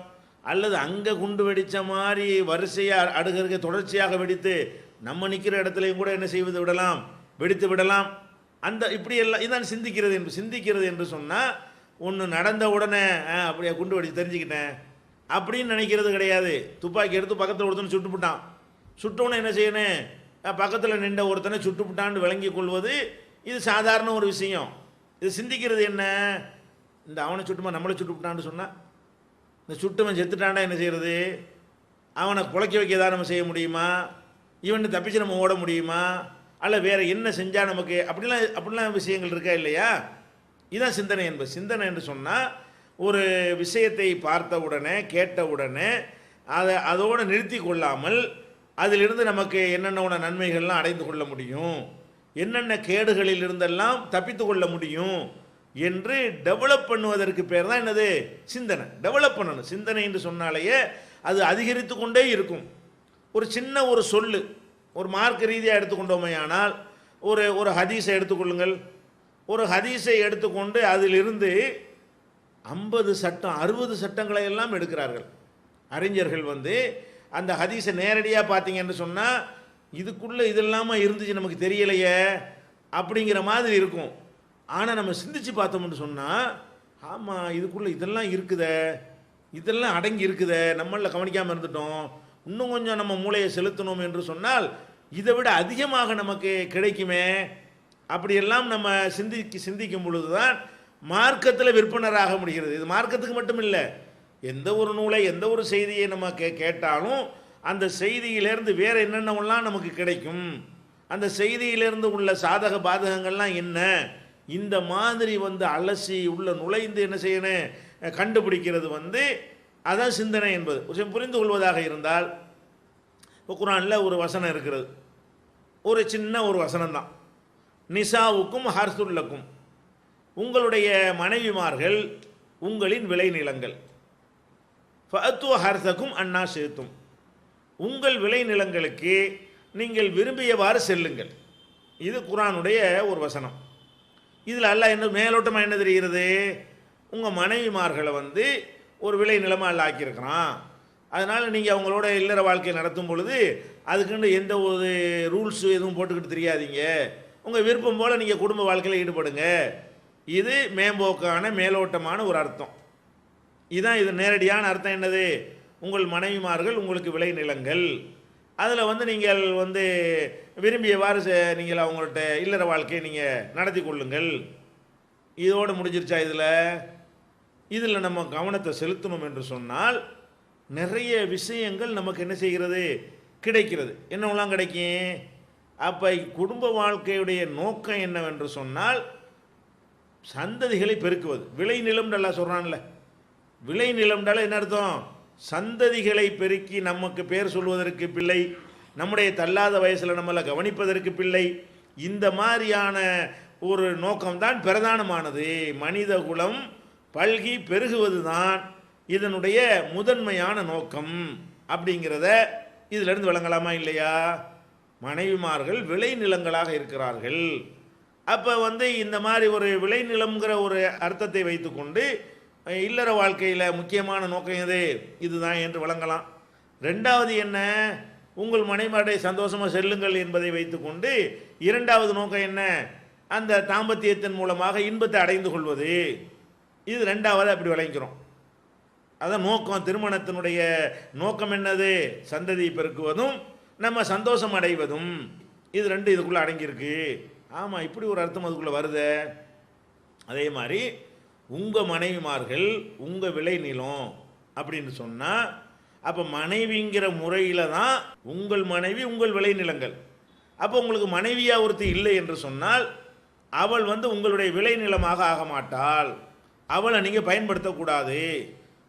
அல்லது அங்கே குண்டு வெடித்த மாதிரி வரிசையாக அடுக்க தொடர்ச்சியாக வெடித்து நம்ம நிற்கிற இடத்துலையும் கூட என்ன செய்வது விடலாம், வெடித்து விடலாம். அந்த இப்படி எல்லாம் இதான் சிந்திக்கிறது என்று சொன்னால் ஒன்று நடந்த உடனே அப்படியே குண்டு வெடிச்சு தெரிஞ்சுக்கிட்டேன் அப்படின்னு நினைக்கிறது கிடையாது. துப்பாக்கி எடுத்து பக்கத்தில் ஒருத்தனை சுட்டுப்புட்டான், சுட்டோன்னு என்ன செய்யணும், பக்கத்தில் நின்ற ஒருத்தனை சுட்டுப்புட்டான்னு விளங்கி கொள்வது இது சாதாரண ஒரு விஷயம். இது சிந்திக்கிறது என்ன, இந்த அவனை சுட்டுமா நம்மளை சுட்டுப்புட்டான்னு சொன்னால், இந்த சுட்டுவன் செத்துட்டான்டா என்ன செய்கிறது, அவனை குலைக்க வைக்க ஏதாவது நம்ம செய்ய முடியுமா, இவன் தப்பிச்சு நம்ம ஓட முடியுமா, அல்ல வேறு என்ன செஞ்சால் நமக்கு, அப்படிலாம் விஷயங்கள் இருக்கா இல்லையா. இதுதான் சிந்தனை என்பது. சிந்தனை என்று சொன்னால் ஒரு விஷயத்தை பார்த்த உடனே கேட்ட உடனே அதோடு நிறுத்தி கொள்ளாமல் அதிலிருந்து நமக்கு என்னென்ன நன்மைகள்லாம் அடைந்து கொள்ள முடியும், என்னென்ன கேடுகளில் இருந்தெல்லாம் தப்பித்து கொள்ள முடியும் என்று டெவலப் பண்ணுவதற்கு பேர் தான் என்னது, சிந்தனை. டெவலப் பண்ணணும். சிந்தனை என்று சொன்னாலேயே அது அதிகரித்து கொண்டே இருக்கும். ஒரு சின்ன ஒரு சொல்லு, ஒரு மார்க்க ரீதியாக எடுத்துக்கொண்டோமே ஆனால் ஒரு ஹதீஸை எடுத்துக்கொள்ளுங்கள். ஒரு ஹதீஸை எடுத்துக்கொண்டு அதிலிருந்து 50 சட்டம் 60 சட்டங்களை எல்லாம் எடுக்கிறார்கள் அறிஞர்கள். அந்த ஹதீஸை நேரடியாக பார்த்தீங்கன்னு சொன்னால் இதுக்குள்ளே இது இல்லாமல் இருந்துச்சு நமக்கு தெரியலையே அப்படிங்கிற மாதிரி இருக்கும். ஆனால் நம்ம சிந்திச்சு பார்த்தோம்னு சொன்னால் ஆமாம் இதுக்குள்ளே இதெல்லாம் இருக்குதே, இதெல்லாம் அடங்கி இருக்குதே, நம்மளில் கவனிக்காமல் இருந்துட்டோம், இன்னும் கொஞ்சம் நம்ம மூளையை செலுத்தணும் என்று சொன்னால் இதை விட அதிகமாக நமக்கு கிடைக்குமே. அப்படியெல்லாம் நம்ம சிந்திக்கும் பொழுது தான் மார்க்கத்தில் விற்பனராக முடிகிறது. இது மார்க்கத்துக்கு மட்டும் இல்லை, எந்த ஒரு நூலை எந்த ஒரு செய்தியை நம்ம கேட்டாலும் அந்த செய்தியிலேருந்து வேறு என்னென்னலாம் நமக்கு கிடைக்கும், அந்த செய்தியிலேருந்து உள்ள சாதக பாதகங்கள்லாம் என்ன, இந்த மாதிரி அலசி உள்ள நுழைந்து என்ன செய்யணும், கண்டுபிடிக்கிறது அதான் சிந்தனை என்பது. புரிந்து கொள்வதாக இருந்தால் இப்போ குர்ஆனில் ஒரு வசனம் இருக்கிறது, ஒரு சின்ன ஒரு வசனம் தான், நிசாவுக்கும் ஹர்சுல்லக்கும், உங்களுடைய மனைவிமார்கள் உங்களின் விளைநிலங்கள், ஃபஅத்து ஹர்சக்கும் அன்னா ஷிதும், உங்கள் விளைநிலங்களுக்கு நீங்கள் விரும்பியவாறு செல்லுங்கள். இது குர்ஆனுடைய ஒரு வசனம். இதில் அல்லாஹ் என்ன மேலோட்டமாக என்ன தெரிகிறது, உங்கள் மனைவிமார்களை ஒரு விளைநிலமாக அல்லாஹ் ஆக்கியிருக்கிறான். அதனால் நீங்கள் அவங்களோட இல்லற வாழ்க்கை நடத்தும் பொழுது அதுக்குன்னு எந்த ஒரு ரூல்ஸு எதுவும் போட்டுக்கிட்டு தெரியாதீங்க, உங்கள் விருப்பம் போல் நீங்கள் குடும்ப வாழ்க்கையில் ஈடுபடுங்க. இது மேம்போக்கான மேலோட்டமான ஒரு அர்த்தம். இதுதான் இது நேரடியான அர்த்தம். என்னது, உங்கள் மனைவிமார்கள் உங்களுக்கு விளைநிலங்கள், அதில் நீங்கள் விரும்பியவாறு நீங்கள் அவங்கள்ட்ட இல்லற வாழ்க்கையை நீங்கள் நடத்தி கொள்ளுங்கள். இதோடு முடிஞ்சிருச்சா? இதில் நம்ம கவனத்தை செலுத்தணும் என்று சொன்னால் நிறைய விஷயங்கள் நமக்கு என்ன செய்கிறது, கிடைக்கிறது. என்னவெல்லாம் கிடைக்கும்? அப்போ குடும்ப வாழ்க்கையுடைய நோக்கம் என்னவென்று சொன்னால் சந்ததிகளை பெருக்குவது. விளைநிலம் நல்லா சொல்கிறான்ல, விளைநிலம்னால என்ன அர்த்தம், சந்ததிகளை பெருக்கி நமக்கு பேர் சொல்வதற்கு பிள்ளை, நம்முடைய தள்ளாத வயசில் நம்மளை கவனிப்பதற்கு பிள்ளை, இந்த மாதிரியான ஒரு நோக்கம்தான் பிரதானமானது. மனித குலம் பல்கி பெருகுவது தான் இதனுடைய முதன்மையான நோக்கம் அப்படிங்கிறத இதிலிருந்து விளங்கலாமா இல்லையா? மனைவிமார்கள் விளைநிலங்களாக இருக்கிறார்கள். அப்போ இந்த மாதிரி ஒரு விளைநிலம்ங்கிற ஒரு அர்த்தத்தை வைத்துக்கொண்டு இல்லற வாழ்க்கையில் முக்கியமான நோக்கம் எது, இதுதான் என்று வழங்கலாம். ரெண்டாவது என்ன, உங்கள் மனைவிமாரை சந்தோஷமாக செல்லுங்கள் என்பதை வைத்துக்கொண்டு இரண்டாவது நோக்கம் என்ன, அந்த தாம்பத்தியத்தின் மூலமாக இன்பத்தை அடைந்து கொள்வது. இது ரெண்டாவது அப்படி விளங்கிறோம். அதான் நோக்கம். திருமணத்தினுடைய நோக்கம் என்னது, சந்ததி பெருக்குவதும் நம்ம சந்தோஷம் அடைவதும். இது ரெண்டு இதுக்குள்ளே அடங்கியிருக்கு. ஆமாம், இப்படி ஒரு அர்த்தம் அதுக்குள்ளே வருது. அதே மாதிரி உங்கள் மனைவிமார்கள் உங்கள் விளைநிலம் அப்படின்னு சொன்னால், அப்போ மனைவிங்கிற முறையில் தான் உங்கள் மனைவி உங்கள் விளைநிலங்கள். அப்போ உங்களுக்கு மனைவியாக ஒருத்தி இல்லை என்று சொன்னால் அவள் உங்களுடைய விளைநிலமாக ஆக மாட்டாள். அவளை நீங்கள் பயன்படுத்தக்கூடாது,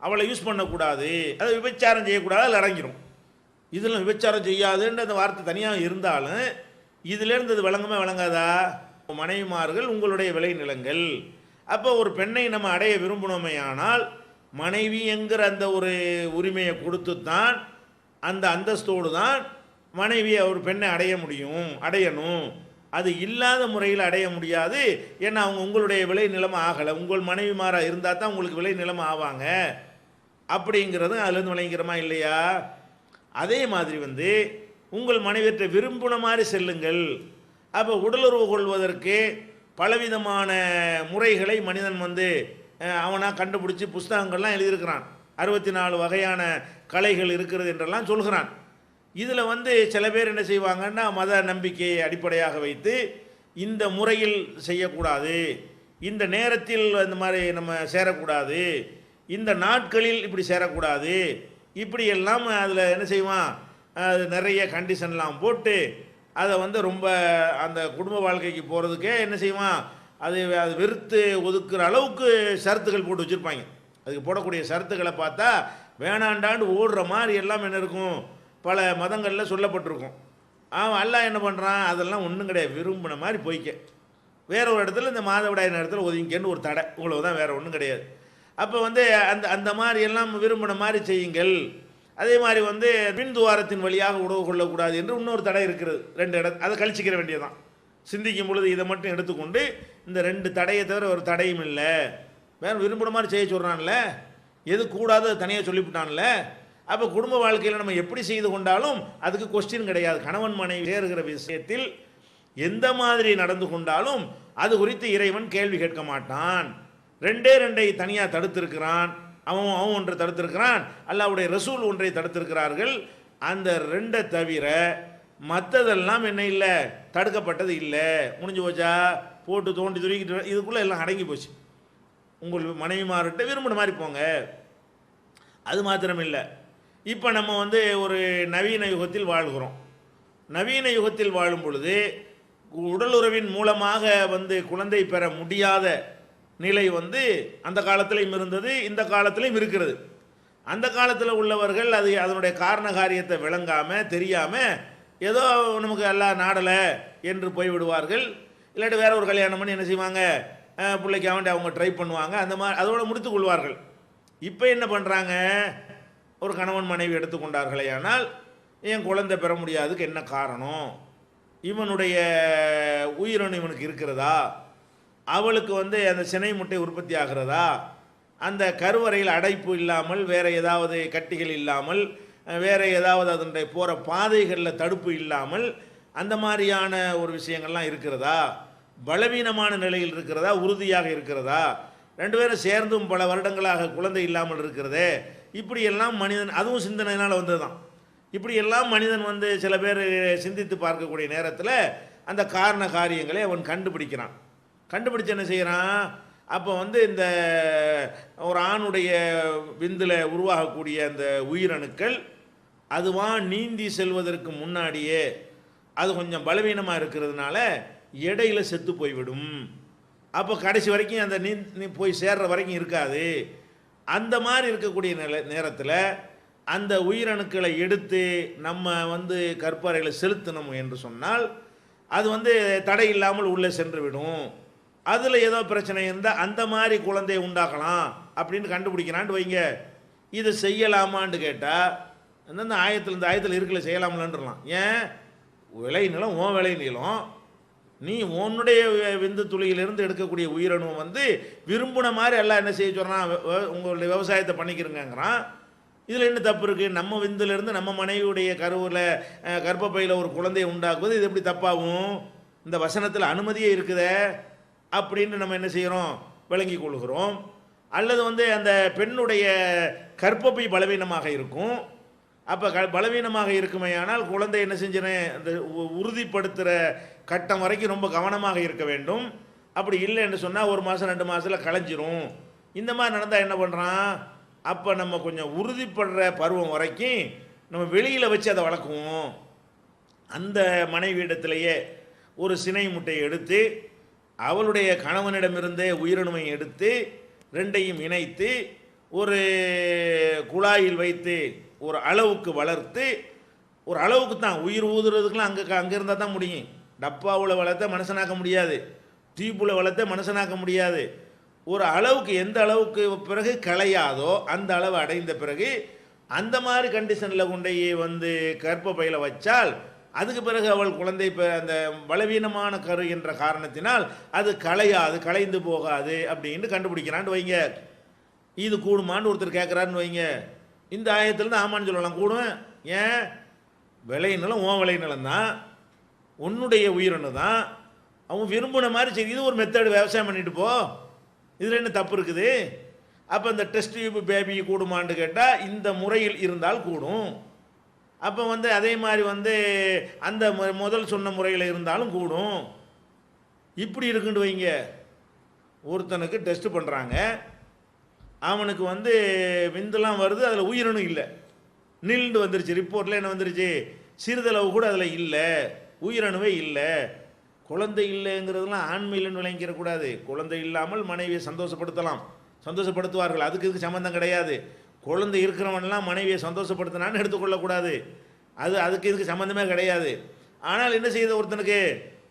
அவளை யூஸ் பண்ணக்கூடாது, அதை விபச்சாரம் செய்யக்கூடாது, அதில் அடங்கிடும். இதில் விபச்சாரம் செய்யாதுன்ற அந்த வார்த்தை தனியாக இருந்தாலும் இதிலேருந்து அது விளங்கவே விளங்காதா? மனைவிமார்கள் உங்களுடைய விளைநிலங்கள். அப்போ ஒரு பெண்ணை நம்ம அடைய விரும்பணுமே ஆனால் மனைவி என்கிற அந்த ஒரு உரிமையை கொடுத்து தான், அந்த அந்தஸ்தோடு தான் மனைவியை ஒரு பெண்ணை அடையணும். அது இல்லாத முறையில் அடைய முடியாது. ஏன்னா அவங்க உங்களுடைய விளை நிலமை ஆகலை. உங்கள் மனைவிமாராக இருந்தால் தான் உங்களுக்கு விளை நிலமை ஆவாங்க. அப்படிங்கிறது அதுலேருந்து விளங்கிறமா இல்லையா? அதே மாதிரி உங்கள் மனைவியற்ற விரும்பின மாதிரி செல்லுங்கள். அப்போ உடலுறவு கொள்வதற்கு பலவிதமான முறைகளை மனிதன் அவனாக கண்டுபிடிச்சி புஸ்தகங்கள்லாம் எழுதியிருக்கிறான். 64 வகையான கலைகள் இருக்கிறது என்றெல்லாம் சொல்கிறான். இதில் சில பேர் என்ன செய்வாங்கன்னா, மத நம்பிக்கையை அடிப்படையாக வைத்து இந்த முறையில் செய்யக்கூடாது, இந்த நேரத்தில் இந்த மாதிரி நம்ம சேரக்கூடாது, இந்த நாட்களில் இப்படி சேரக்கூடாது, இப்படியெல்லாம் அதில் என்ன செய்வான், அது நிறைய கண்டிஷன்லாம் போட்டு அதை ரொம்ப அந்த குடும்ப வாழ்க்கைக்கு போகிறதுக்கே என்ன செய்வான், அது வெறுத்து ஒதுக்குற அளவுக்கு ஷரத்துகள் போட்டு வச்சுருப்பாங்க. அதுக்கு போடக்கூடிய ஷரத்துக்களை பார்த்தா வேணாண்டாண்டு ஓடுற மாதிரி எல்லாம் என்ன இருக்கும், பல மதங்களில் சொல்லப்பட்டிருக்கும். அவன் அல்லாஹ் என்ன பண்ணுறான், அதெல்லாம் ஒன்றும் கிடையாது, விரும்பின மாதிரி போய்க்க, வேற ஒரு இடத்துல இந்த மாதவிடாய் நேரத்தில் ஒதுங்கிக்கன்னு ஒரு தடை, இவ்வளவுதான், வேறு ஒன்றும் கிடையாது. அப்போ அந்த மாதிரி எல்லாம் விரும்பின மாதிரி செய்யுங்கள். அதே மாதிரி பின் துவாரத்தின் வழியாக உறவு கொள்ளக்கூடாது என்று இன்னொரு தடை இருக்கிறது. 2 இடம், அதை கழிச்சிக்கிற வேண்டியதான். சிந்திக்கும் பொழுது இதை மட்டும் எடுத்துக்கொண்டு இந்த 2 தடையை தவிர ஒரு தடையும் இல்லை, வேறு விரும்பின மாதிரி செய்ய சொல்கிறான்ல, எது கூடாது தனியாக சொல்லிவிட்டான்ல. அப்போ குடும்ப வாழ்க்கையில் நம்ம எப்படி செய்து கொண்டாலும் அதுக்கு கொஸ்டின் கிடையாது. கணவன் மனைவி சேருகிற விஷயத்தில் எந்த மாதிரி நடந்து கொண்டாலும் அது குறித்து இறைவன் கேள்வி கேட்க மாட்டான். 2 தனியாக தடுத்திருக்கிறான், அவன் ஒன்றை தடுத்திருக்கிறான், அல்லாஹ்வுடைய ரசூல் ஒன்றை தடுத்திருக்கிறார்கள். அந்த 2 தவிர மற்றதெல்லாம் என்ன இல்லை, தடுக்கப்பட்டது இல்லை. முடிஞ்சு போச்சா, போட்டு தோண்டி துருக்கிட்டு இதுக்குள்ளே எல்லாம் அடங்கி போச்சு. உங்கள் மனைவிமார்கிட்ட விரும்பின மாதிரி போங்க. அது மாத்திரம் இல்லை, இப்போ நம்ம ஒரு நவீன யுகத்தில் வாழ்கிறோம். நவீன யுகத்தில் வாழும் பொழுது உடலுறவின் மூலமாக குழந்தை பெற முடியாத நிலை அந்த காலத்திலையும் இருந்தது, இந்த காலத்திலையும் இருக்கிறது. அந்த காலத்தில் உள்ளவர்கள் அதனுடைய காரண காரியத்தை விளங்காமல் தெரியாமல் ஏதோ நமக்கு எல்லாம் நாடலை என்று போய்விடுவார்கள். இல்லாட்டி வேற ஒரு கல்யாணம் பண்ணி என்ன செய்வாங்க, பிள்ளைக்கு அவங்க ட்ரை பண்ணுவாங்க, அந்த மாதிரி அதோடு முடித்து கொள்வார்கள். இப்போ என்ன பண்ணுறாங்க, ஒரு கணவன் மனைவி எடுத்துக்கொண்டார்களே ஆனால் என் குழந்தை பெற முடியாதுக்கு என்ன காரணம், இவனுடைய உயிரணு இவனுக்கு இருக்கிறதா, அவளுக்கு அந்த சினை முட்டை உற்பத்தி ஆகிறதா, அந்த கருவறையில் அடைப்பு இல்லாமல் வேறு ஏதாவது கட்டிகள் இல்லாமல் வேறு ஏதாவது அதனுடைய போகிற பாதைகளில் தடுப்பு இல்லாமல் அந்த மாதிரியான ஒரு விஷயங்கள்லாம் இருக்கிறதா, பலவீனமான நிலையில் இருக்கிறதா, உறுதியாக இருக்கிறதா, 2 பேரும் சேர்ந்தும் பல வருடங்களாக குழந்தை இல்லாமல் இருக்கிறதே, இப்படியெல்லாம் மனிதன், அதுவும் சிந்தனையினால் வந்தது தான். இப்படியெல்லாம் மனிதன் சில பேர் சிந்தித்து பார்க்கக்கூடிய நேரத்தில் அந்த காரண காரியங்களை அவன் கண்டுபிடிக்கிறான். கண்டுபிடிச்சு என்ன செய்கிறான், அப்போ இந்த ஒரு ஆணுடைய விந்தில் உருவாகக்கூடிய அந்த உயிரணுக்கள் அதுவாக நீந்தி செல்வதற்கு முன்னாடியே அது கொஞ்சம் பலவீனமாக இருக்கிறதுனால இடையில செத்து போய்விடும். அப்போ கடைசி வரைக்கும் அந்த நீ போய் சேர்ற வரைக்கும் இருக்காது. அந்த மாதிரி இருக்கக்கூடிய நேரத்தில் அந்த உயிரணுக்களை எடுத்து நம்ம கற்பறையில் செலுத்தணும் என்று சொன்னால் அது தடை இல்லாமல் உள்ளே சென்று விடும். அதில் ஏதோ பிரச்சனை இருந்தால் அந்த மாதிரி குழந்தையை உண்டாக்கலாம் அப்படின்னு கண்டுபிடிக்கிறான்ட்டு வைங்க. இது செய்யலாமான்னு கேட்டால் இந்த ஆயத்தில் இருக்கல செய்யலாமலான்றலாம். ஏன், விளை நிலம் உன் விளை நிலம், நீ உன்னுடைய விந்து துளியிலிருந்து எடுக்கக்கூடிய உயிரணு விரும்பின மாதிரி எல்லாம் என்ன செய்ய சொல்கிறான், உங்களுடைய விவசாயத்தை பண்ணிக்கிறங்கிறான். இதில் என்ன தப்பு இருக்குது, நம்ம விந்துலேருந்து நம்ம மனைவியுடைய கர்ப்பப்பையில் ஒரு குழந்தையை உண்டாக்குவது இது எப்படி தப்பாகும், இந்த வசனத்தில் அனுமதியே இருக்குதே அப்படின்னு நம்ம என்ன செய்கிறோம், விளங்கி கொள்கிறோம். அல்லது அந்த பெண்ணுடைய கர்ப்பப்பை பலவீனமாக இருக்கும். அப்போ பலவீனமாக இருக்குமே ஆனால் குழந்தை என்ன செஞ்சினேன், அந்த உறுதிப்படுத்துகிற கட்டம் வரைக்கும் ரொம்ப கவனமாக இருக்க வேண்டும். அப்படி இல்லை என்று சொன்னால் 1 மாதம் 2 மாதத்தில் களைஞ்சிரும். இந்த மாதிரி நடந்தால் என்ன பண்ணுறான், அப்போ நம்ம கொஞ்சம் உறுதிப்படுற பருவம் வரைக்கும் நம்ம வெளியில் வச்சு அதை வளர்க்குவோம். அந்த மனைவியிடத்திலேயே ஒரு சினை முட்டையை எடுத்து அவளுடைய கணவனிடமிருந்தே உயிரணுவை எடுத்து 2ஐயும் இணைத்து ஒரு குழாயில் வைத்து ஒரு அளவுக்கு வளர்த்து, ஒரு அளவுக்கு தான், உயிர் ஊதுறதுக்குலாம் அங்கே இருந்தால் தான் முடியும். டப்பாவில் வளர்த்த மனுஷனாக்க முடியாது. தீப்புல வளத்தை மனுஷனாக்க முடியாது. ஒரு அளவுக்கு, எந்த அளவுக்கு பிறகு களையாதோ அந்த அளவு அடைந்த பிறகு அந்த மாதிரி கண்டிஷனில் கொண்டு வந்து கர்ப்ப பையில வச்சால் அதுக்கு பிறகு அவள் குழந்தை அந்த பலவீனமான கரு என்ற காரணத்தினால் அது களையாது, களைந்து போகாது அப்படின்னு கண்டுபிடிக்கிறான்னு வைங்க. இது கூடுமான்னு ஒருத்தர் கேட்குறாருன்னு வைங்க. இந்த ஆயத்திலிருந்து ஆமான்னு சொல்லலாம், கூடும். ஏன்? விளைநிலம் உன் விளைநிலம் தான், உன்னுடைய உயிரணு தான், அவன் விரும்பின மாதிரி சரி, இது ஒரு மெத்தடு, விவசாயம் பண்ணிட்டு போ, இதில் என்ன தப்பு இருக்குது? அப்போ இந்த டெஸ்ட் டியூப் பேபி கூடுமான்னு கேட்டால் இந்த முறையில் இருந்தால் கூடும். அப்போ அதே மாதிரி அந்த முதல் சொன்ன முறையில் இருந்தாலும் கூடும். இப்படி இருக்குன்னு வைங்க. ஒருத்தனுக்கு டெஸ்ட் பண்ணுறாங்க, அவனுக்கு விந்துலாம் வருது, அதில் உயிரணு இல்லை, நில்ண்டு வந்துருச்சு. ரிப்போர்ட்டில் என்ன வந்துருச்சு? சிறிதளவு கூட அதில் இல்லை, உயிரணுவே இல்லை. குழந்தை இல்லைங்கிறதுலாம் ஆண்மை இல்லைன்னு விளங்கிடக்கூடாது. குழந்தை இல்லாமல் மனைவியை சந்தோஷப்படுத்தலாம், சந்தோஷப்படுத்துவார்கள், அதுக்கு இதுக்கு சம்மந்தம் கிடையாது. குழந்தை இருக்கிறவன்லாம் மனைவியை சந்தோஷப்படுத்தினான்னு எடுத்துக்கொள்ளக்கூடாது, அதுக்கு இதுக்கு சம்மந்தமே கிடையாது. ஆனால் என்ன செய்யுது, ஒருத்தனுக்கு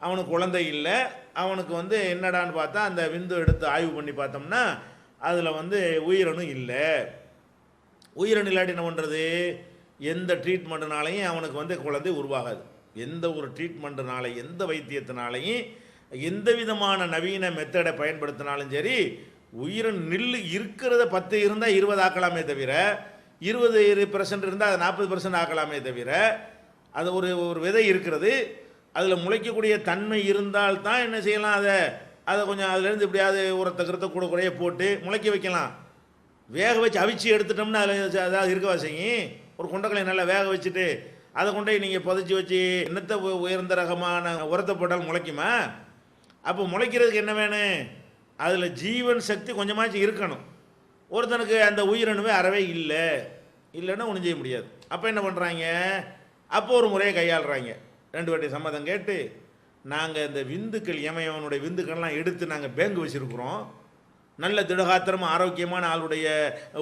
அவனுக்கு குழந்தை இல்லை, அவனுக்கு என்னடான்னு பார்த்தா அந்த விந்து எடுத்து ஆய்வு பண்ணி பார்த்தோம்னா அதில் உயிரணு இல்லை. உயிரணு இல்லாட்டி என்ன பண்ணுறது? எந்த ட்ரீட்மெண்ட்டுனாலையும் அவனுக்கு குழந்தை உருவாகாது. எந்த ஒரு ட்ரீட்மெண்ட்டுனால, எந்த வைத்தியத்தினாலையும், எந்த விதமான நவீன மெத்தடை பயன்படுத்தினாலும் சரி, உயிரணு நில்லு இருக்கிறத 10 இருந்தால் 20 ஆக்கலாமே தவிர, 20% இருந்தால் அதை 40% ஆக்கலாமே தவிர, அது ஒரு விதை இருக்கிறது, அதில் முளைக்கக்கூடிய தன்மை இருந்தால் தான் என்ன செய்யலாம், அதை கொஞ்சம் அதுலேருந்து எப்படியாவது உரத்தை கிரத்தை கூட குறைய போட்டு முளைக்க வைக்கலாம். வேக வச்சு அவிச்சு எடுத்துட்டோம்னா அதில் அதாவது இருக்கவா செய்யும். ஒரு கொண்டக்கலை நல்லா வேக வச்சுட்டு அதை கொண்டே நீங்கள் புதைச்சி வச்சு என்னத்தை உயர்ந்த ரகமான உரத்தை போட்டாலும் முளைக்குமா? அப்போ முளைக்கிறதுக்கு என்ன வேணும்? அதில் ஜீவன் சக்தி கொஞ்சமாச்சும் இருக்கணும். ஒருத்தனுக்கு அந்த உயிரணுவே அறவே இல்லைன்னா ஒன்றும் செய்ய முடியாது. அப்போ என்ன பண்ணுறாங்க? அப்போ ஒரு முறையை கையாளுறாங்க. 2 வாட்டி சம்மதம் கேட்டு, நாங்கள் இந்த விந்துக்கள் எமையவனுடைய விந்துக்கள்லாம் எடுத்து நாங்கள் பேங்கு வச்சுருக்குறோம், நல்ல திடகாத்திரமாக ஆரோக்கியமான ஆளுடைய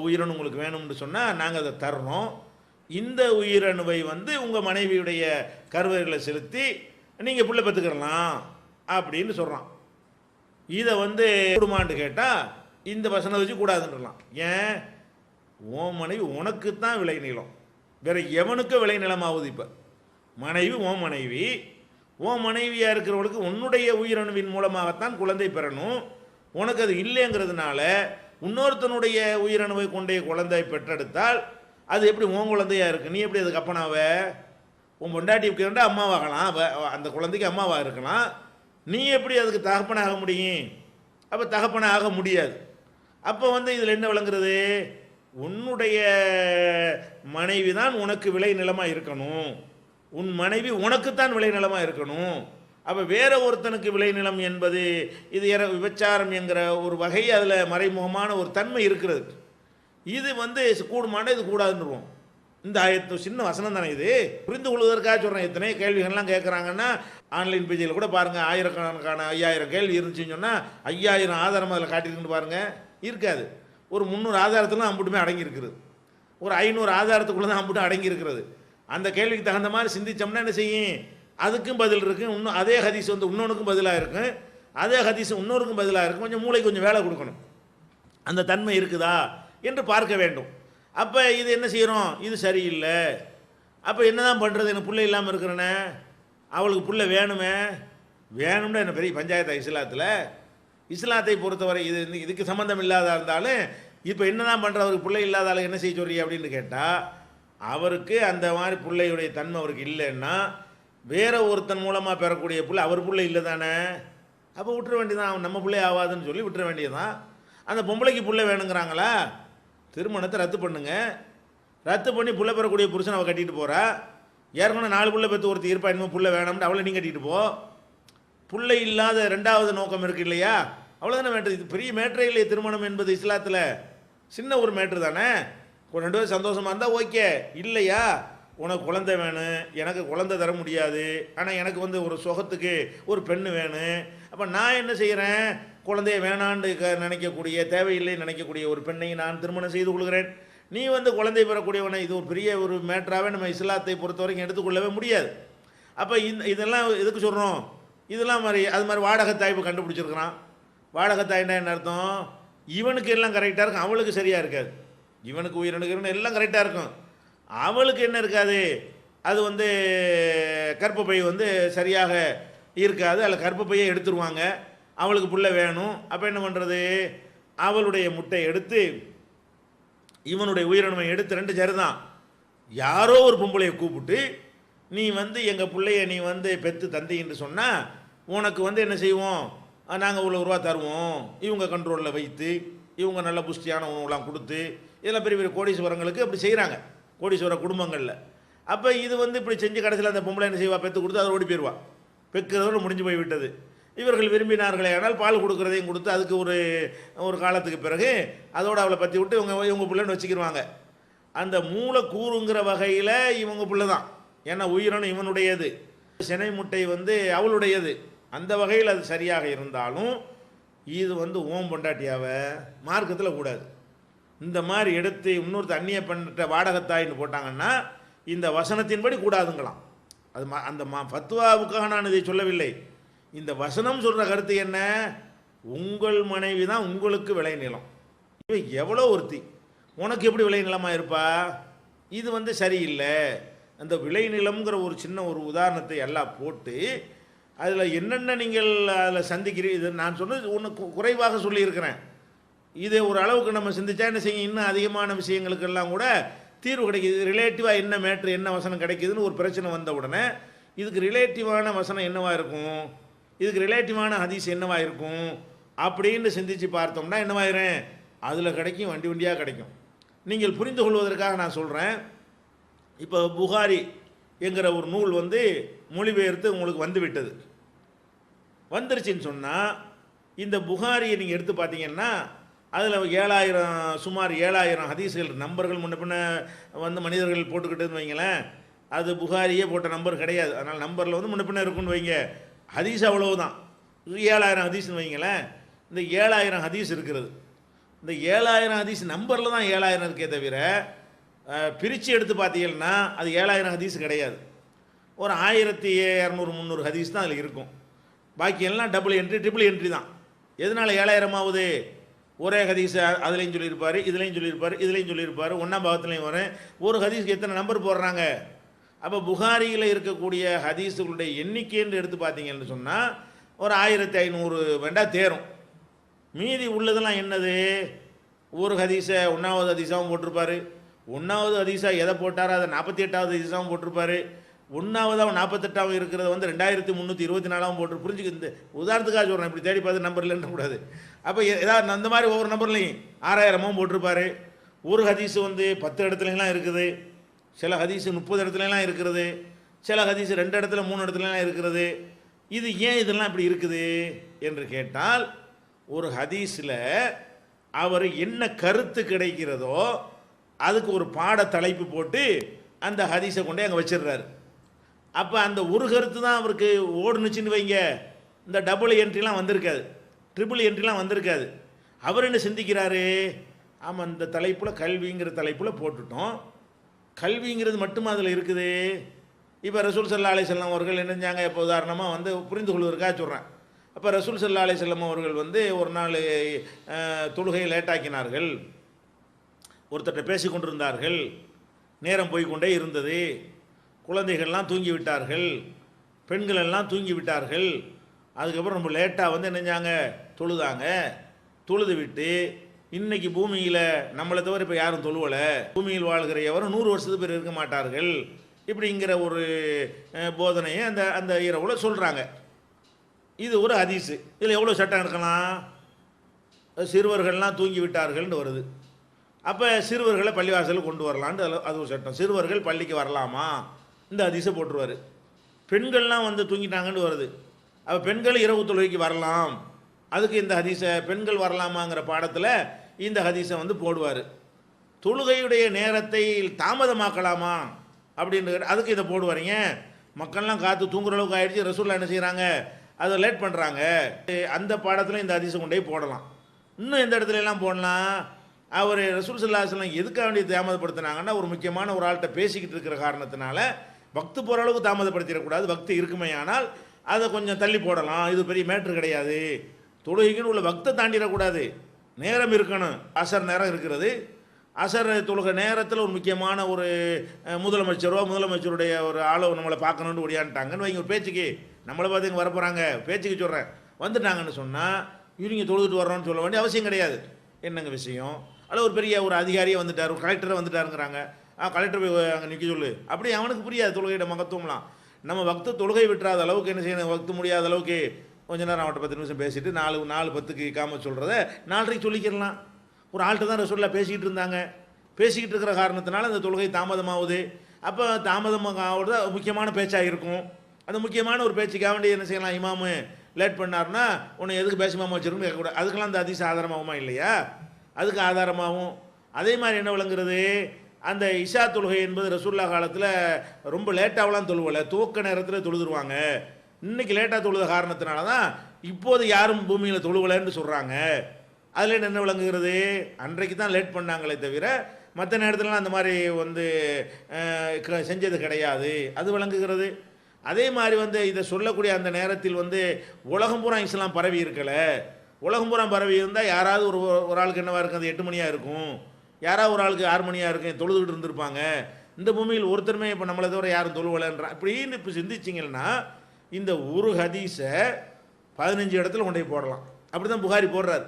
உயிரணு உங்களுக்கு வேணும்னு சொன்னால் நாங்கள் அதை தர்றோம். இந்த உயிரணுவை உங்கள் மனைவியுடைய கருவறைகளை செலுத்தி நீங்கள் பிள்ளை பெற்றுக்கிறலாம் அப்படின்னு சொல்கிறான். இதை கூடுமான்னு கேட்டால் இந்த வசனம் வச்சு கூடாதுன்றலாம். ஏன்? உன் மனைவி உனக்கு தான் விளை நிலம், வேற எவனுக்கு விளை நிலமாகுது. இப்போ மனைவி உன் மனைவி, உன் மனைவியாக இருக்கிறவளுக்கு உன்னுடைய உயிரணுவின் மூலமாகத்தான் குழந்தை பெறணும். உனக்கு அது இல்லைங்கிறதுனால இன்னொருத்தனுடைய உயிரணுவை கொண்டே குழந்தை பெற்றெடுத்தால் அது எப்படி உன் குழந்தையாக இருக்குது? நீ எப்படி அதுக்கு அப்பனாவ? உன் பொண்டாட்டி அம்மாவாகலாம், அந்த குழந்தைக்கு அம்மாவாக இருக்கலாம். நீ எப்படி அதுக்கு தகப்பனாக முடியும்? அப்போ தகப்பனாக முடியாது. அப்போ இதில் என்ன விளங்குறது? உன்னுடைய மனைவி தான் உனக்கு விளை நிலமாக இருக்கணும், உன் மனைவி உனக்குத்தான் விளை நிலமாக இருக்கணும். அப்போ வேற ஒருத்தனுக்கு விளைநிலம் என்பது இது விபச்சாரம் என்கிற ஒரு வகை, அதில் மறைமுகமான ஒரு தன்மை இருக்கிறது. இது கூடுமான இது கூடாதுன்னுருவோம். இந்த ஆயத்து சின்ன வசனம் தானே, இது புரிந்து கொள்வதற்காக சொல்கிறேன். எத்தனை கேள்விகள்லாம் கேட்குறாங்கன்னா ஆன்லைன் பேஜில் கூட பாருங்கள், ஆயிரக்கணக்கான 5000 கேள்வி இருந்துச்சுன்னு சொன்னால் 5000 ஆதாரம் அதில் காட்டியிருக்குன்னு பாருங்கள். இருக்காது. ஒரு 300 ஆதாரத்துலாம் அம்புட்டுமே அடங்கியிருக்கிறது, ஒரு 500 ஆதாரத்துக்குள்ளே தான் அம்புட்டு அடங்கியிருக்கிறது. அந்த கேள்விக்கு தகுந்த மாதிரி சிந்திச்சோம்னா என்ன செய்யும்? அதுக்கும் பதில் இருக்குது. இன்னும் அதே ஹதீஸ் இன்னொன்றுக்கும் பதிலாக இருக்கும், அதே ஹதீஸ் இன்னொருக்கும் பதிலாக இருக்கும். கொஞ்சம் மூளைக்கு கொஞ்சம் வேலை கொடுக்கணும். அந்த தன்மை இருக்குதா என்று பார்க்க வேண்டும். அப்போ இது என்ன செய்கிறோம்? இது சரியில்லை. அப்போ என்ன தான் பண்ணுறது? எனக்கு பிள்ளை இல்லாமல் இருக்கிறேனே, அவளுக்கு பிள்ளை வேணும்னா என்ன பெரிய பஞ்சாயத்தா இஸ்லாத்தில்? இஸ்லாத்தை பொறுத்தவரை இதுக்கு சம்மந்தம் இல்லாத இருந்தாலும் இப்போ என்ன தான் பண்ணுற? அவருக்கு பிள்ளை இல்லாதாலும் என்ன செய்ய சொல்றீங்க அப்படின்னு கேட்டால், அவருக்கு அந்த மாதிரி பிள்ளையுடைய தன்மை அவருக்கு இல்லைன்னா வேற ஒருத்தன் மூலமாக பெறக்கூடிய பிள்ளை அவர் பிள்ளை இல்லை தானே, அப்போ விட்டுற வேண்டியதான். அவன் நம்ம பிள்ளை ஆகாதுன்னு சொல்லி விட்டுற வேண்டியதான். அந்த பொம்பளைக்கு பிள்ளை வேணுங்கிறாங்களா, திருமணத்தை ரத்து பண்ணுங்க. ரத்து பண்ணி பிள்ளை பெறக்கூடிய புருஷன் அவள் கட்டிட்டு போகிறா. ஏற்கனவே 4 பிள்ளை பெற்று ஒருத்தர் இருப்பா, இன்னும் பிள்ளை வேணும்னு அவளை நீ கட்டிட்டு போ. பிள்ளை இல்லாத 2வது நோக்கம் இருக்கு இல்லையா, அவ்வளோதானே மேட்ரு. இது பெரிய மேட்ரே இல்லையே திருமணம் என்பது இஸ்லாத்தில். சின்ன ஒரு மேட்ரு தானே. 2 பேரும் சந்தோஷமாக இருந்தால் ஓகே. இல்லையா, உனக்கு குழந்தை வேணும், எனக்கு குழந்தை தர முடியாது, ஆனால் எனக்கு ஒரு சுகத்துக்கு ஒரு பெண்ணு வேணும். அப்போ நான் என்ன செய்கிறேன்? குழந்தைய வேணான்னு நினைக்கக்கூடிய, தேவையில்லை நினைக்கக்கூடிய ஒரு பெண்ணை நான் திருமணம் செய்து கொள்கிறேன். நீ குழந்தை பெறக்கூடியவனை, இது ஒரு பெரிய ஒரு மேட்டராகவே நம்ம இஸ்லாத்தை பொறுத்த வரைக்கும் எடுத்துக்கொள்ளவே முடியாது. அப்போ இதெல்லாம் எதுக்கு சொல்கிறோம்? இதெல்லாம் மாதிரி அது மாதிரி வாடகத்தாய் இப்போ கண்டுபிடிச்சிருக்கிறான். வாடகத்தாய்னா என்ன அர்த்தம்? இவனுக்கு எல்லாம் கரெக்டாக இருக்கும், அவளுக்கு சரியாக இருக்காது. இவனுக்கு உயிரினுக்கு எல்லாம் கரெக்டாக இருக்கும், அவளுக்கு என்ன இருக்காது, அது வந்து கர்ப்பப்பை வந்து சரியாக இருக்காது, அதில் கர்ப்பப்பையை எடுத்துருவாங்க, அவளுக்கு புள்ள வேணும். அப்போ என்ன பண்ணுறது, அவளுடைய முட்டை எடுத்து இவனுடைய உயிரினமை எடுத்து ரெண்டு சரிதான், யாரோ ஒரு பொம்பளையை கூப்பிட்டு நீ வந்து எங்கள் பிள்ளைய நீ வந்து பெற்று தந்தின்னு சொன்னால் உனக்கு வந்து என்ன செய்வோம், நாங்கள் இவ்வளோ ரூபா தருவோம், இவங்க கண்ட்ரோலில் வைத்து இவங்க நல்ல புஷ்டியான உணவுலாம் கொடுத்து, இதெல்லாம் பெரிய பெரிய கோடீஸ்வரங்களுக்கு அப்படி செய்கிறாங்க, கோடீஸ்வர குடும்பங்களில். அப்போ இது வந்து இப்படி செஞ்சு கடைசியில் அந்த பொம்பளை என்ன செய்வா, பெற்று கொடுத்து அதை ஓடி போயிடுவா, பெக்கிறதோடு முடிஞ்சு போய் விட்டது. இவர்கள் விரும்பினார்களே ஆனால் பால் கொடுக்குறதையும் கொடுத்து அதுக்கு ஒரு காலத்துக்கு பிறகு அதோடு அவளை பற்றி விட்டு இவங்க பிள்ளைன்னு வச்சுக்கிடுவாங்க. அந்த மூலக்கூறுங்கிற வகையில் இவங்க பிள்ளை தான், ஏன்னா உயிரினம் இவனுடையது, சினை முட்டை வந்து அவளுடையது. அந்த வகையில் அது சரியாக இருந்தாலும் இது வந்து ஓம் பொண்டாட்டியாவ மார்க்கத்தில் கூடாது. இந்த மாதிரி எடுத்து இன்னொருத்த அந்நிய பண்ணிட்ட வாடகத்தாயின்னு போட்டாங்கன்னா இந்த வசனத்தின்படி கூடாதுங்களாம். அது அந்த ஃபத்வாவுக்காக நான் இதை சொல்லவில்லை. இந்த வசனம் சொல்கிற கருத்து என்ன, உங்கள் மனைவி தான் உங்களுக்கு விளைநிலம், இவன் எவ்வளோ ஒருத்தி, உனக்கு எப்படி விளைநிலமாக இருப்பா, இது வந்து சரியில்லை. அந்த விளைநிலம்ங்கிற ஒரு சின்ன ஒரு உதாரணத்தை எல்லாம் போட்டு அதில் என்னென்ன நீங்கள் அதில் சந்திக்கிறீங்க, இது நான் சொன்னது ஒன்று குறைவாக சொல்லியிருக்கிறேன். இதை ஒரு அளவுக்கு நம்ம சிந்திச்சா என்ன செய்யும், இன்னும் அதிகமான விஷயங்களுக்கெல்லாம் கூட தீர்வு கிடைக்கிது. ரிலேட்டிவாக என்ன மேட்ரு என்ன வசனம் கிடைக்கிதுன்னு ஒரு பிரச்சனை வந்த உடனே இதுக்கு ரிலேட்டிவான வசனம் என்னவாக இருக்கும், இதுக்கு ரிலேட்டிவான ஹதீஸ் என்னவாக இருக்கும் அப்படின்னு சிந்திச்சு பார்த்தோம்னா என்னவாயிரும், அதில் கிடைக்கும், வண்டி வண்டியாக கிடைக்கும். நீங்கள் புரிந்து கொள்வதற்காக நான் சொல்கிறேன். இப்போ புகாரி என்கிற ஒரு நூல் வந்து மொழிபெயர்த்து உங்களுக்கு வந்து விட்டது, வந்துருச்சுன்னு சொன்னால் இந்த புகாரியை நீங்கள் எடுத்து பார்த்தீங்கன்னா அதில் 7000 சுமார் 7000 ஹதீஸ்கள் நம்பர்கள் முன்ன பின்ன வந்து மனிதர்கள் போட்டுக்கிட்டுன்னு வைங்களேன், அது புகாரியே போட்ட நம்பர் கிடையாது. அதனால் நம்பரில் வந்து முன்ன பின்ன இருக்குன்னு வைங்க, ஹதீஸ் அவ்வளவுதான் 7000 ஹதீஸ்னு வைங்களேன். இந்த 7000 ஹதீஸ் இருக்கிறது, இந்த 7000 ஹதீஸ் நம்பரில் தான் 7000 இருக்கே தவிர பிரித்து எடுத்து பார்த்தீங்கன்னா அது 7000 ஹதீஸ் கிடையாது. ஒரு 1200 300 ஹதீஸ் தான் அதில் இருக்கும், பாக்கி எல்லாம் டபுள் என்ட்ரி ட்ரிபிள் என்ட்ரி தான். எதனால் 7000 ஆகுது, ஒரே ஹதீஸை அதுலேயும் சொல்லியிருப்பார், இதுலேயும் சொல்லியிருப்பார், இதுலேயும் சொல்லியிருப்பார், ஒன்றாம் பாகத்துலேயும் வரும். ஒரு ஹதீஸ்க்கு எத்தனை நம்பர் போடுறாங்க. அப்போ புகாரியில் இருக்கக்கூடிய ஹதீஸுகளுடைய எண்ணிக்கைன்னு எடுத்து பார்த்தீங்கன்னு சொன்னால் ஒரு 1500 வேண்டாம் தேரும். மீதி உள்ளதெல்லாம் என்னது, ஒரு ஹதீஸை 1வது ஹதீஸாகவும் போட்டிருப்பார், 1வது ஹதீஸாக எதை போட்டாரோ அதை 48வது ஹதீஸாகவும் போட்டிருப்பார், 1வதாகவும் 48ஆகவும் இருக்கிறத வந்து 2324ஆகவும் போட்டு புரிஞ்சுக்க. இந்த உதாரணத்துக்காக சொல்கிறேன், இப்படி தேடி பார்த்து நம்பர் இல்லைன்னு கூடாது. அப்போ ஏதாவது அந்த மாதிரி ஒவ்வொரு நம்பர்லையும் 6000 போட்டிருப்பார். ஒரு ஹதீஸு வந்து 10 இடத்துலலாம் இருக்குது, சில ஹதீஸு 30 இடத்துலலாம் இருக்கிறது, சில ஹதீஸு 2 இடத்துல 3 இடத்துலலாம் இருக்கிறது. இது ஏன் இதெல்லாம் இப்படி இருக்குது என்று கேட்டால், ஒரு ஹதீஸில் அவர் என்ன கருத்து கிடைக்கிறதோ அதுக்கு ஒரு பாட தலைப்பு போட்டு அந்த ஹதீஸை கொண்டே அங்கே வச்சிடுறாரு. அப்போ அந்த ஒரு கருத்து தான் அவருக்கு ஓடுனுச்சின்னு வைங்க, இந்த டபுள் என்ட்ரிலாம் வந்திருக்காது, ட்ரிபிள் என்ட்ரிலாம் வந்திருக்காது. அவர் என்ன சிந்திக்கிறாரு, ஆமாம் இந்த தலைப்பில் கல்விங்கிற தலைப்பில் போட்டுட்டோம், கல்விங்கிறது மட்டும் அதில் இருக்குது. இப்போ ரசூல் ஸல்லல்லாஹு அலைஹி வஸல்லம் அவர்கள் என்ன செஞ்சாங்க, இப்போ உதாரணமாக வந்து புரிந்து கொள்வதற்காக சொல்கிறேன். அப்போ ரசூல் ஸல்லல்லாஹு அலைஹி வஸல்லம் அவர்கள் வந்து ஒரு நாள் தொழுகையை லேட்டாக்கினார்கள், ஒருத்தர்கிட்ட பேசி கொண்டிருந்தார்கள், நேரம் போய்கொண்டே இருந்தது, குழந்தைகள்லாம் தூங்கி விட்டார்கள், பெண்கள் எல்லாம் தூங்கி விட்டார்கள். அதுக்கப்புறம் நம்ம லேட்டாக வந்து என்னஞ்சாங்க தொழுதாங்க. தொழுது விட்டு இன்னைக்கு பூமியில் நம்மளை தவிர இப்போ யாரும் தொழுவலை, பூமியில் வாழ்கிற எவரும் 100 வருஷத்துக்கு பேர் இருக்க மாட்டார்கள், இப்படிங்கிற ஒரு போதனையை அந்த அந்த இரவுல சொல்கிறாங்க. இது ஒரு ஹதீஸு. இதில் எவ்வளோ சட்டம் எடுக்கலாம், சிறுவர்கள்லாம் தூங்கி விட்டார்கள்னு வருது. அப்போ சிறுவர்களை பள்ளிவாசலுக்கு கொண்டு வரலான்ட்டு அது ஒரு சட்டம். சிறுவர்கள் பள்ளிக்கு வரலாமா, இந்த ஹதீஸை போட்டுருவார். பெண்கள்லாம் வந்து தூங்கிட்டாங்கன்னு வருது, அப்போ பெண்கள் இரவு தொழுகைக்கு வரலாம், அதுக்கு இந்த ஹதீஸை பெண்கள் வரலாமாங்கிற பாடத்தில் இந்த ஹதீஸை வந்து போடுவார். தொழுகையுடைய நேரத்தை தாமதமாக்கலாமா அப்படின்னு அதுக்கு இதை போடுவாருங்க. மக்கள்லாம் காத்து தூங்குற அளவுக்கு ஆயிடுச்சு, ரசூல்லா என்ன செய்கிறாங்க, அதை லேட் பண்ணுறாங்க, அந்த பாடத்தில் இந்த ஹதீஸை கொண்டே போடலாம். இன்னும் எந்த இடத்துல எல்லாம் போடலாம், அவர் ரசூல் ஸல்லல்லாஹு அலைஹி வஸல்லம் எதுக்காக வேண்டிய தாமதப்படுத்தினாங்கன்னா ஒரு முக்கியமான ஒரு ஆள்கிட்ட பேசிக்கிட்டு இருக்கிற காரணத்தினால பக்து போகிற அளவுக்கு தாமதப்படுத்திடக்கூடாது. பக்தி இருக்குமே ஆனால் அதை கொஞ்சம் தள்ளி போடலாம், இது பெரிய மேட்ரு கிடையாது. தொழுகைக்குன்னு உள்ள வக்தை தாண்டிடக்கூடாது, நேரம் இருக்கணும். அசர் நேரம் இருக்கிறது, அசர் தொழுகை நேரத்தில் ஒரு முக்கியமான ஒரு முதலமைச்சருடைய ஒரு ஆளோ நம்மளை பார்க்கணுன்னு ஓடியான்ட்டாங்கன்னு வைங்க, ஒரு பேச்சுக்கு நம்மளை பார்த்து இங்கே வரப்போகிறாங்க, பேச்சுக்கு சொல்கிறேன், வந்துட்டாங்கன்னு சொன்னால் இவங்க தொழுதுட்டு வர்றோன்னு சொல்ல வேண்டிய அவசியம் கிடையாது. என்னங்க விஷயம், அல்ல ஒரு பெரிய ஒரு அதிகாரியே வந்துட்டார், ஒரு கலெக்டரை வந்துட்டாருங்கிறாங்க, கலெக்டர் போய் அங்கே நிற்க சொல்லு, அப்படி அவனுக்கு புரியாது தொழுகையோட மகத்துவம்லாம். நம்ம வக்து தொழுகை விட்டுறாத அளவுக்கு என்ன செய்யணும், வக்து முடியாத அளவுக்கு கொஞ்ச நேரம் அவன்கிட்ட 10 நிமிஷம் பேசிட்டு 4:10 காம சொல்கிறத 4:30 சொல்லிக்கிறலாம். ஒரு ஆள்கிட்ட தான் ரசூலுல்லாஹ் பேசிக்கிட்டு இருந்தாங்க, பேசிக்கிட்டு இருக்கிற காரணத்தினால அந்த தொழுகை தாமதமாகுது. அப்போ தாமதமாகிறது முக்கியமான பேச்சாக இருக்கும். அந்த முக்கியமான ஒரு பேச்சுக்காக வேண்டிய என்ன செய்யலாம், இமாமு லேட் பண்ணார்னா உன்னை எதுக்கு பேசிமாமா வச்சிருக்குன்னு கேட்கக்கூடாது. அதுக்கெல்லாம் அந்த அதிச ஆதாரமாகுமா இல்லையா, அதுக்கு ஆதாரமாகும். அதே மாதிரி என்ன விளங்குறது, அந்த இஷா தொழுகை என்பது ரசூலுல்லாஹ் காலத்தில் ரொம்ப லேட்டாகலாம் தொழுவலை, துவக்க நேரத்தில் தொழுதுருவாங்க. இன்னைக்கு லேட்டாக தொழுத காரணத்தினால தான் இப்போது யாரும் பூமியில் தொழுவலைன்னு சொல்கிறாங்க. அதில் என்ன விளங்குகிறது, அன்றைக்கு தான் லேட் பண்ணாங்களே தவிர மற்ற நேரத்துலலாம் அந்த மாதிரி வந்து செஞ்சது கிடையாது, அது விளங்குகிறது. அதே மாதிரி வந்து இதை சொல்லக்கூடிய அந்த நேரத்தில் வந்து உலகம் பூரா இஸ்லாம் பரவி இருக்கலை. உலகம் பூரா பரவி இருந்தால் யாராவது ஒரு ஆளுக்கு என்னவா இருக்கும், அது 8 மணியாக இருக்கும், யாராவது ஒரு ஆளுக்கு 6 மணியாக இருக்கும், தொழுதுகிட்டு இருந்திருப்பாங்க. இந்த பூமியில் ஒருத்தருமே இப்போ நம்மளை தவிர யாரும் தொழுவலைன்றான். இப்படின்னு இப்போ சிந்திச்சிங்கன்னா இந்த ஒரு ஹதீஸை 15 இடத்துல கொண்டு போய் போடலாம். அப்படி தான் புகாரி போடுறாரு.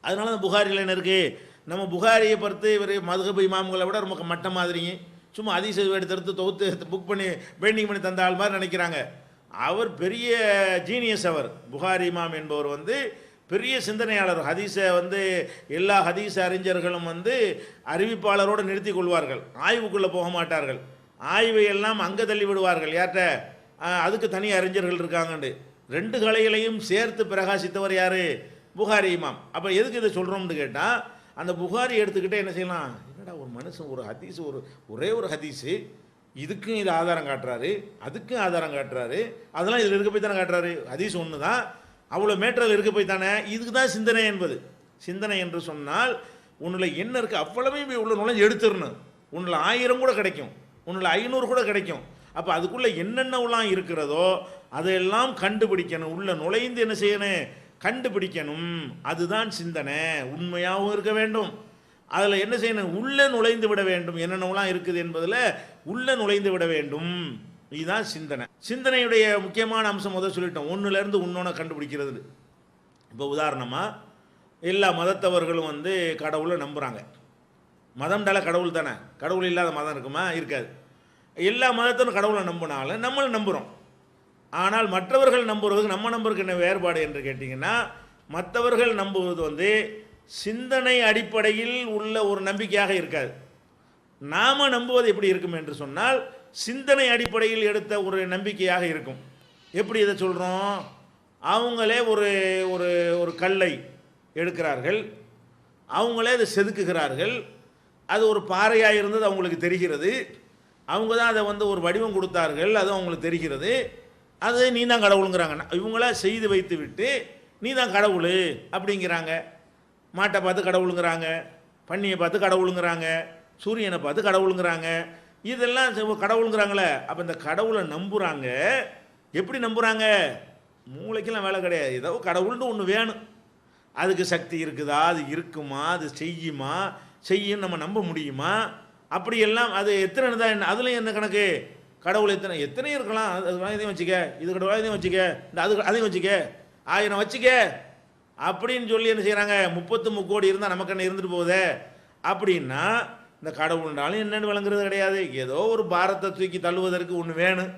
அதனால தான் புகாரியில் என்ன இருக்குது, நம்ம புகாரியை பொறுத்து இவர் மதுஹப் இமாம்களை விட ரொம்ப மட்ட மாதிரியும் சும்மா ஹதீஸை எடுத்து தொகுத்து புக் பண்ணி பெயிண்டிங் பண்ணி தந்த ஆள் மாதிரி நினைக்கிறாங்க. அவர் பெரிய ஜீனியஸ். அவர் புகாரி இமாம் என்பவர் வந்து பெரிய சிந்தனையாளர். ஹதீஸை வந்து எல்லா ஹதீஸ் அறிஞர்களும் வந்து அறிவிப்பாளரோடு நிறுத்தி கொள்வார்கள், ஆய்வுக்குள்ளே போக மாட்டார்கள், ஆய்வை எல்லாம் அங்கே தள்ளி விடுவார்கள். யார்கிட்ட, அதுக்கு தனி அறிஞர்கள் இருக்காங்கண்டு. 2 கலைகளையும் சேர்த்து பிரகாசித்தவர் யார், புகாரி இமாம். அப்போ எதுக்கு இதை சொல்கிறோம்னு கேட்டால், அந்த புகாரி எடுத்துக்கிட்டே என்ன செய்யலாம், என்னடா ஒரு மனுஷன் ஒரு ஹதீஸ் ஒரே ஒரு ஹதீஸு இதுக்கும் இது ஆதாரம் காட்டுறாரு, அதுக்கும் ஆதாரம் காட்டுறாரு, அதெல்லாம் இதில் இருக்க போய் தானே காட்டுறாரு, ஹதீஸ் ஒன்று தான், அவ்வளோ மேட்டரில் இருக்க போய் தானே. இதுக்கு தான் சிந்தனை என்பது. சிந்தனை என்று சொன்னால் உன்னில் என்ன இருக்குது அவ்வளவையும் போய் உள்ள நுழைஞ்சு எடுத்துடணும். உன்னில் 1000 கூட கிடைக்கும், உன்னில் 500 கூட கிடைக்கும். அப்போ அதுக்குள்ளே என்னென்னலாம் இருக்கிறதோ அதையெல்லாம் கண்டுபிடிக்கணும், உள்ள நுழைந்து என்ன செய்யணும், கண்டுபிடிக்கணும். அதுதான் சிந்தனை. உண்மையாகவும் இருக்க வேண்டும், அதில் என்ன செய்யணும், உள்ளே நுழைந்து விட வேண்டும். என்னென்னலாம் இருக்குது என்பதில் உள்ளே நுழைந்து விட வேண்டும். இதுதான் சிந்தனை. சிந்தனையுடைய முக்கியமான அம்சம் முதல் சொல்லிட்டோம், ஒன்றுலேருந்து இன்னொன்று கண்டுபிடிக்கிறது. இப்போ உதாரணமாக எல்லா மதத்தவர்களும் வந்து கடவுளை நம்புகிறாங்க. மதம்டால கடவுள் தானே, கடவுள் இல்லாத மதம் இருக்குமா, இருக்காது. எல்லா மதத்திலும் கடவுளை நம்பினாலும் நம்மளும் நம்புகிறோம். ஆனால் மற்றவர்கள் நம்புவதுக்கு நம்ம நம்புறதுக்கு என்ன வேறுபாடு என்று கேட்டிங்கன்னா, மற்றவர்கள் நம்புவது வந்து சிந்தனை அடிப்படையில் உள்ள ஒரு நம்பிக்கையாக இருக்காது. நாம் நம்புவது எப்படி இருக்கும் என்று சொன்னால் சிந்தனை அடிப்படையில் எடுத்த ஒரு நம்பிக்கையாக இருக்கும். எப்படி இதை சொல்கிறோம், அவங்களே ஒரு ஒரு ஒரு கல்லை எடுக்கிறார்கள், அவங்களே அதை செதுக்குகிறார்கள், அது ஒரு பாறையாக இருந்தது அவங்களுக்கு தெரிகிறது, அவங்க தான் அதை வந்து ஒரு வடிவம் கொடுத்தார்கள், அது அவங்களுக்கு தெரிகிறது, அது நீ தான் கடவுளுங்கிறாங்க. இவங்களா செய்து வைத்து விட்டு நீ தான் கடவுள் அப்படிங்கிறாங்க. மாட்டை பார்த்து கடவுளுங்கிறாங்க, பன்னியை பார்த்து கடவுளுங்கிறாங்க, சூரியனை பார்த்து கடவுளுங்கிறாங்க. இதெல்லாம் கடவுளுங்கிறாங்களே. அப்போ இந்த கடவுளை நம்புகிறாங்க. எப்படி நம்புகிறாங்க, மூளைக்கெல்லாம் வேலை கிடையாது, ஏதோ கடவுள்னு ஒன்று வேணும், அதுக்கு சக்தி இருக்குதா, அது இருக்குமா, அது செய்யுமா, செய்யும் நம்ம நம்ப முடியுமா, அப்படியெல்லாம். அது எத்தனை தான் என்ன, அதுலேயும் என்ன கணக்கு, கடவுள் எத்தனை இருக்கலாம், அது இதையும் வச்சுக்க, இது கடவுள் இதையும் வச்சுக்க, இந்த அது அதையும் வச்சுக்க, 1000 வச்சுக்க அப்படின்னு சொல்லி என்ன செய்கிறாங்க, 33 கோடி இருந்தால் நமக்கு என்ன இருந்துட்டு போகுதே அப்படின்னா, இந்த கடவுள்னாலும் என்னென்னு விளங்குறது கிடையாது. ஏதோ ஒரு பாரத்தை தூக்கி தள்ளுவதற்கு ஒன்று வேணும்,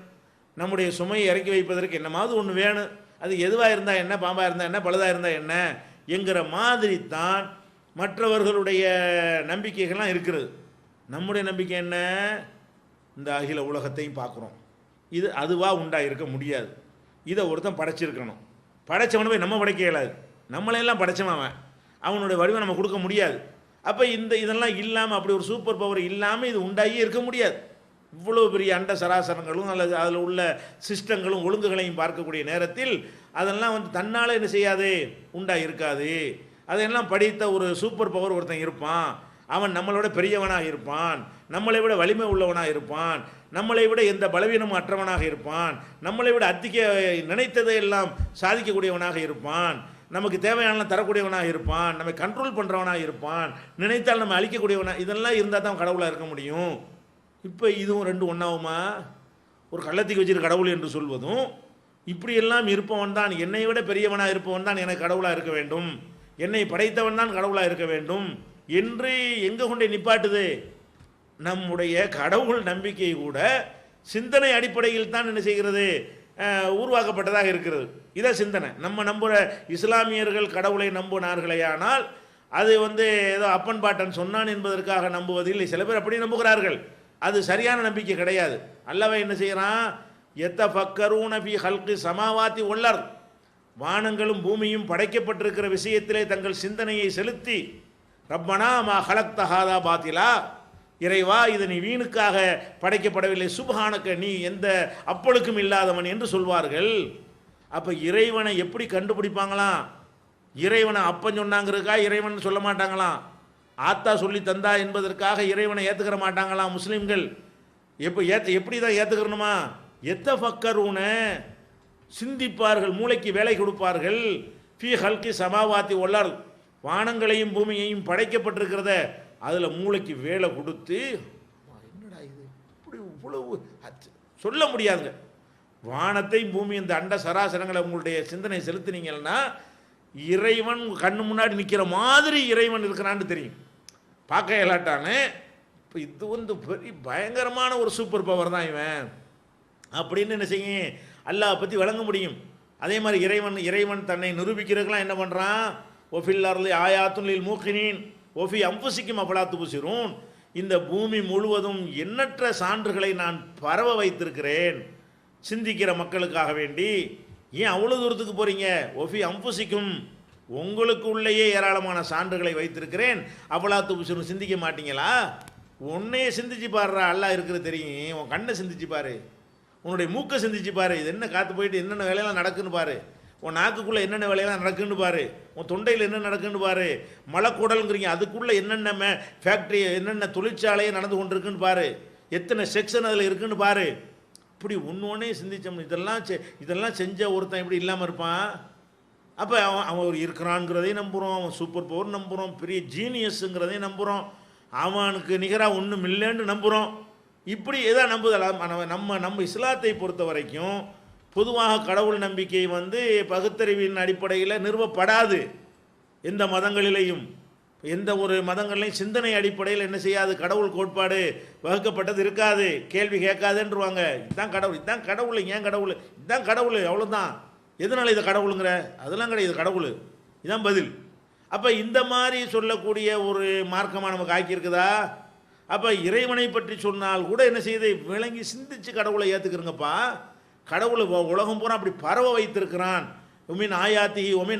நம்முடைய சுமையை இறக்கி வைப்பதற்கு என்னமாவது ஒன்று வேணும், அது எதுவாக இருந்தால் என்ன, பாம்பாக இருந்தால் என்ன, பழுதாக இருந்தால் என்ன என்கிற மாதிரி தான் மற்றவர்களுடைய நம்பிக்கைகள்லாம் இருக்கிறது. நம்முடைய நம்பிக்கை என்ன, இந்த அகில உலகத்தையும் பார்க்குறோம், இது அதுவாக உண்டாக இருக்க முடியாது, இதை ஒருத்தன் படைச்சிருக்கணும், படைச்சவனை போய் நம்ம படைக்க இயலாது, நம்மளையெல்லாம் படைச்சவன் அவனுடைய வடிவம் நம்ம கொடுக்க முடியாது. அப்போ இதெல்லாம் இல்லாமல், அப்படி ஒரு சூப்பர் பவர் இல்லாமல் இது உண்டாகியே இருக்க முடியாது. இவ்வளோ பெரிய அண்ட சராசரங்களும் அல்லது அதில் உள்ள சிஸ்டங்களும் ஒழுங்குகளையும் பார்க்கக்கூடிய நேரத்தில் அதெல்லாம் வந்து தன்னால் என்ன செய்யாது, உண்டாக இருக்காது. அதையெல்லாம் படித்த ஒரு சூப்பர் பவர் ஒருத்தன் இருப்பான், அவன் நம்மளோட பெரியவனாக இருப்பான், நம்மளை விட வலிமை உள்ளவனாக இருப்பான், நம்மளை விட எந்த பலவீனமும் அற்றவனாக இருப்பான், நம்மளை விட அத்திக்க நினைத்ததை எல்லாம் சாதிக்கக்கூடியவனாக இருப்பான், நமக்கு தேவையான தரக்கூடியவனாக இருப்பான், நம்மை கண்ட்ரோல் பண்ணுறவனாக இருப்பான், நினைத்தால் நம்ம அழிக்கக்கூடியவனாக, இதெல்லாம் இருந்தால் தான் கடவுளாக இருக்க முடியும். இப்போ இதுவும் ரெண்டு ஒன்றாகுமா? ஒரு கள்ளத்துக்கு வச்சுட்டு கடவுள் என்று சொல்வதும், இப்படியெல்லாம் இருப்பவன் தான், என்னை விட பெரியவனாக இருப்பவன் தான் எனக்கு கடவுளாக இருக்க வேண்டும், என்னை படைத்தவன் தான் கடவுளாக இருக்க வேண்டும் என்று எங்கே கொண்டே நிப்பாட்டுது? நம்முடைய கடவுள் நம்பிக்கை கூட சிந்தனை அடிப்படையில் தான் என்ன செய்கிறது, உருவாக்கப்பட்டதாக இருக்கிறது. இதான் சிந்தனை. நம்ம நம்புகிற இஸ்லாமியர்கள் கடவுளை நம்பினார்களேயானால் அது ஏதோ அப்பன் பாட்டன் சொன்னான் என்பதற்காக நம்புவதில்லை. சில பேர் அப்படி நம்புகிறார்கள். அது சரியான நம்பிக்கை கிடையாது. அல்லாஹ் என்ன செய்கிறான்? யத்தஃபக்கரூன ஃபீ ஹல்கி ஸமாவாத்தி வல் அர்த், வானங்களும் பூமியும் படைக்கப்பட்டிருக்கிற விஷயத்திலே தங்கள் சிந்தனையை செலுத்தி, ரப்பனா மா ஹலக்த ஹாதா பாத்திலா, இறைவா இது நீ வீணுக்காக படைக்கப்படவில்லை, சுப்ஹானக நீ எந்த அப்பழுக்கும் இல்லாதவன் என்று சொல்வார்கள். அப்போ இறைவனை எப்படி கண்டுபிடிப்பாங்களாம்? இறைவனை அப்பன் சொன்னாங்கிறதுக்கா இறைவன் சொல்ல மாட்டாங்களாம். ஆத்தா சொல்லி தந்தா என்பதற்காக இறைவனை ஏற்றுக்கிற மாட்டாங்களாம் முஸ்லீம்கள். எப்படி தான் ஏற்றுக்கிறணுமா? எத்தஃபக்கரூன சிந்திப்பார்கள், மூளைக்கு வேலை கொடுப்பார்கள். ஃபீ ஹல்கி ஸமாவாத்தி வல் அர்த், வானங்களையும் பூமியையும் படைக்கப்பட்டிருக்கிறத அதில் மூளைக்கு வேலை கொடுத்து, என்னடா இது இப்படி இவ்வளவு சொல்ல முடியாதுங்க. வானத்தை பூமி இந்த அண்ட சராசரங்களை உங்களுடைய சிந்தனை செலுத்தினீங்கன்னா இறைவன் கண்ணு முன்னாடி நிற்கிற மாதிரி இறைவன் இருக்கிறான்னு தெரியும். பார்க்க இயலாட்டானே. இப்போ இது பெரிய பயங்கரமான ஒரு சூப்பர் பவர் தான் இவன் அப்படின்னு என்ன செய்யும், அல்லாஹ் பற்றி வழங்க முடியும். அதே மாதிரி இறைவன் தன்னை நிரூபிக்கிறதுக்கெல்லாம் என்ன பண்ணுறான்? ஒஃபில் அர்லி ஆயாத்துன் லில் மூக்கினீன் ஒஃபி அம்புசிக்கும் அஃபலா துப்சிரூன், இந்த பூமி முழுவதும் எண்ணற்ற சான்றுகளை நான் பரவ வைத்திருக்கிறேன் சிந்திக்கிற மக்களுக்காக வேண்டி. ஏன் அவ்வளோ தூரத்துக்கு போகிறீங்க? ஒஃபி அம்புசிக்கும், உங்களுக்கு உள்ளேயே ஏராளமான சான்றுகளை வைத்திருக்கிறேன், அஃபலா துப்சிரூன், சிந்திக்க மாட்டீங்களா? உன்னையே சிந்திச்சு பாருறா, அல்லாஹ் இருக்கிறது தெரியும். உன் கண்ணை சிந்திச்சு பாரு, உன்னுடைய மூக்கை சிந்திச்சு பாரு, இது என்ன காற்று போயிட்டு என்னென்ன வேலையெல்லாம் நடக்குன்னு பாரு, உன் நாக்குக்குள்ளே என்னென்ன வேலையெல்லாம் நடக்குன்னு பாரு, உன் தொண்டையில் என்ன நடக்குன்னு பாரு, மலைக்கூடலுங்கிறீங்க அதுக்குள்ளே என்னென்ன ஃபேக்ட்ரி என்னென்ன தொழிற்சாலையை நடந்து கொண்டிருக்குன்னு பாரு, எத்தனை செக்ஷன் அதில் இருக்குன்னு பாரு. இப்படி ஒன்றே சிந்திச்சோம். இதெல்லாம் செஞ்ச ஒருத்தன் எப்படி இல்லாமல் இருப்பான்? அப்போ அவன் ஒரு இருக்கிறான்ங்கிறதையும் நம்புகிறோம், அவன் சூப்பர் பவர் நம்புகிறோம், பெரிய ஜீனியஸுங்கிறதையும் நம்புகிறோம், அவனுக்கு நிகராக ஒன்றும் இல்லைன்னு நம்புகிறோம். இப்படி எதை நம்புதலாம்? நம்ம இஸ்லாத்தை பொறுத்த வரைக்கும் பொதுவாக கடவுள் நம்பிக்கை பகுத்தறிவின் அடிப்படையில் நிறுவப்படாது. எந்த மதங்களிலேயும் எந்த ஒரு மதங்கள்லையும் சிந்தனை அடிப்படையில் என்ன செய்யாது, கடவுள் கோட்பாடு வகுக்கப்பட்டது இருக்காது, கேள்வி கேட்காதுன்றவாங்க. இதுதான் கடவுள், இதுதான் கடவுள், ஏன் கடவுள், இதுதான் கடவுள், அவ்வளோதான். எதனால் இதை கடவுளுங்கிற? அதெல்லாம் கிடையாது, இது கடவுள், இதுதான் பதில். அப்போ இந்த மாதிரி சொல்லக்கூடிய ஒரு மார்க்கமாக நமக்கு ஆக்கியிருக்குதா? அப்போ இறைவனை பற்றி சொன்னால் கூட என்ன செய்யுது, விளங்கி சிந்திச்சு கடவுளை ஏற்றுக்கிறங்கப்பா. கடவுளை உலகம் பூரா அப்படி பரவ வைத்திருக்கிறான். ஒமின்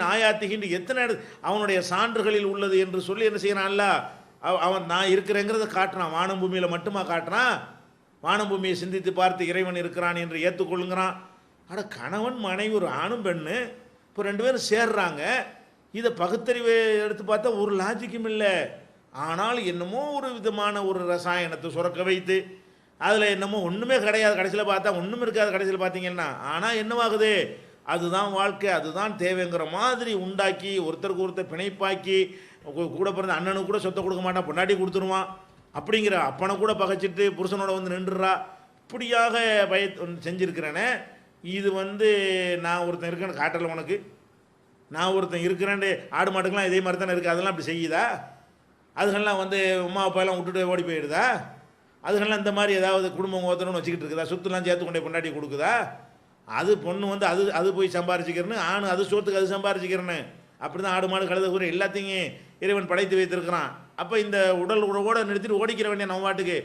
ஆயாத்திகின்னு எத்தனை அவனுடைய சான்றுகளில் உள்ளது என்று சொல்லி என்ன செய்யறான்ல, அவன் நான் இருக்கிறேங்கிறத காட்டுறான். வானம் பூமியில் மட்டுமா காட்டுறான்? வானம் பூமியை சிந்தித்து பார்த்து இறைவன் இருக்கிறான் என்று ஏற்றுக்கொள்ளுங்கிறான். ஆனால் கணவன் மனைவி ஒரு ஆணும் பெண்ணு இப்போ ரெண்டு பேரும் சேர்றாங்க. இதை பகுத்தறிவை எடுத்து பார்த்தா ஒரு லாஜிக்கும் இல்லை. ஆனால் என்னமோ ஒரு விதமான ஒரு ரசாயனத்தை சுரக்க வைத்து அதில் என்னமோ ஒன்றுமே கிடையாது, கடைசியில் பார்த்தா ஒன்றும் இருக்காது கடைசியில் பார்த்தீங்கன்னா. ஆனால் என்னவாகுது, அதுதான் வாழ்க்கை, அதுதான் தேவைங்கிற மாதிரி உண்டாக்கி ஒருத்தருக்கு ஒருத்தர் பிணைப்பாக்கி, கூட பிறந்த அண்ணனுக்கு கூட சொத்தை கொடுக்க மாட்டான், பொண்டாட்டி கொடுத்துருவான் அப்படிங்கிற அப்பனை கூட பகைச்சிட்டு புருஷனோட நின்றுறா. இப்படியாக செஞ்சுருக்கிறேனே. இது நான் ஒருத்தன் இருக்கேன்னு காட்டலை உனக்கு, நான் ஒருத்தன் இருக்கிறேன். ஆடு மாட்டுக்கெல்லாம் இதே மாதிரி தானே இருக்குது, அதெல்லாம் அப்படி செய்யுதா? அதுகள்லாம் அம்மா அப்பாலாம் விட்டுட்டு ஓடி போயிடுதா? அதுகள்லாம் இந்த மாதிரி ஏதாவது குடும்பம் ஓத்தணும்னு வச்சுக்கிட்டு இருக்குதா? சொத்துலாம் சேர்த்து கொண்டே பொண்டாட்டி கொடுக்குதா? அது பொண்ணு அது போய் சம்பாரிச்சிக்கிறேன்னு, ஆணு அது சொத்துக்கு அது சம்பாரிச்சிக்கிறேன்னு. அப்படி தான் ஆடு மாடு கழுத கூட எல்லாத்தையும் இறைவன் படைத்து வைத்திருக்கிறான். அப்போ இந்த உடல் உறவோட நிறுத்திட்டு ஓடிக்கிற வேண்டிய நம்ம வாட்டுக்கு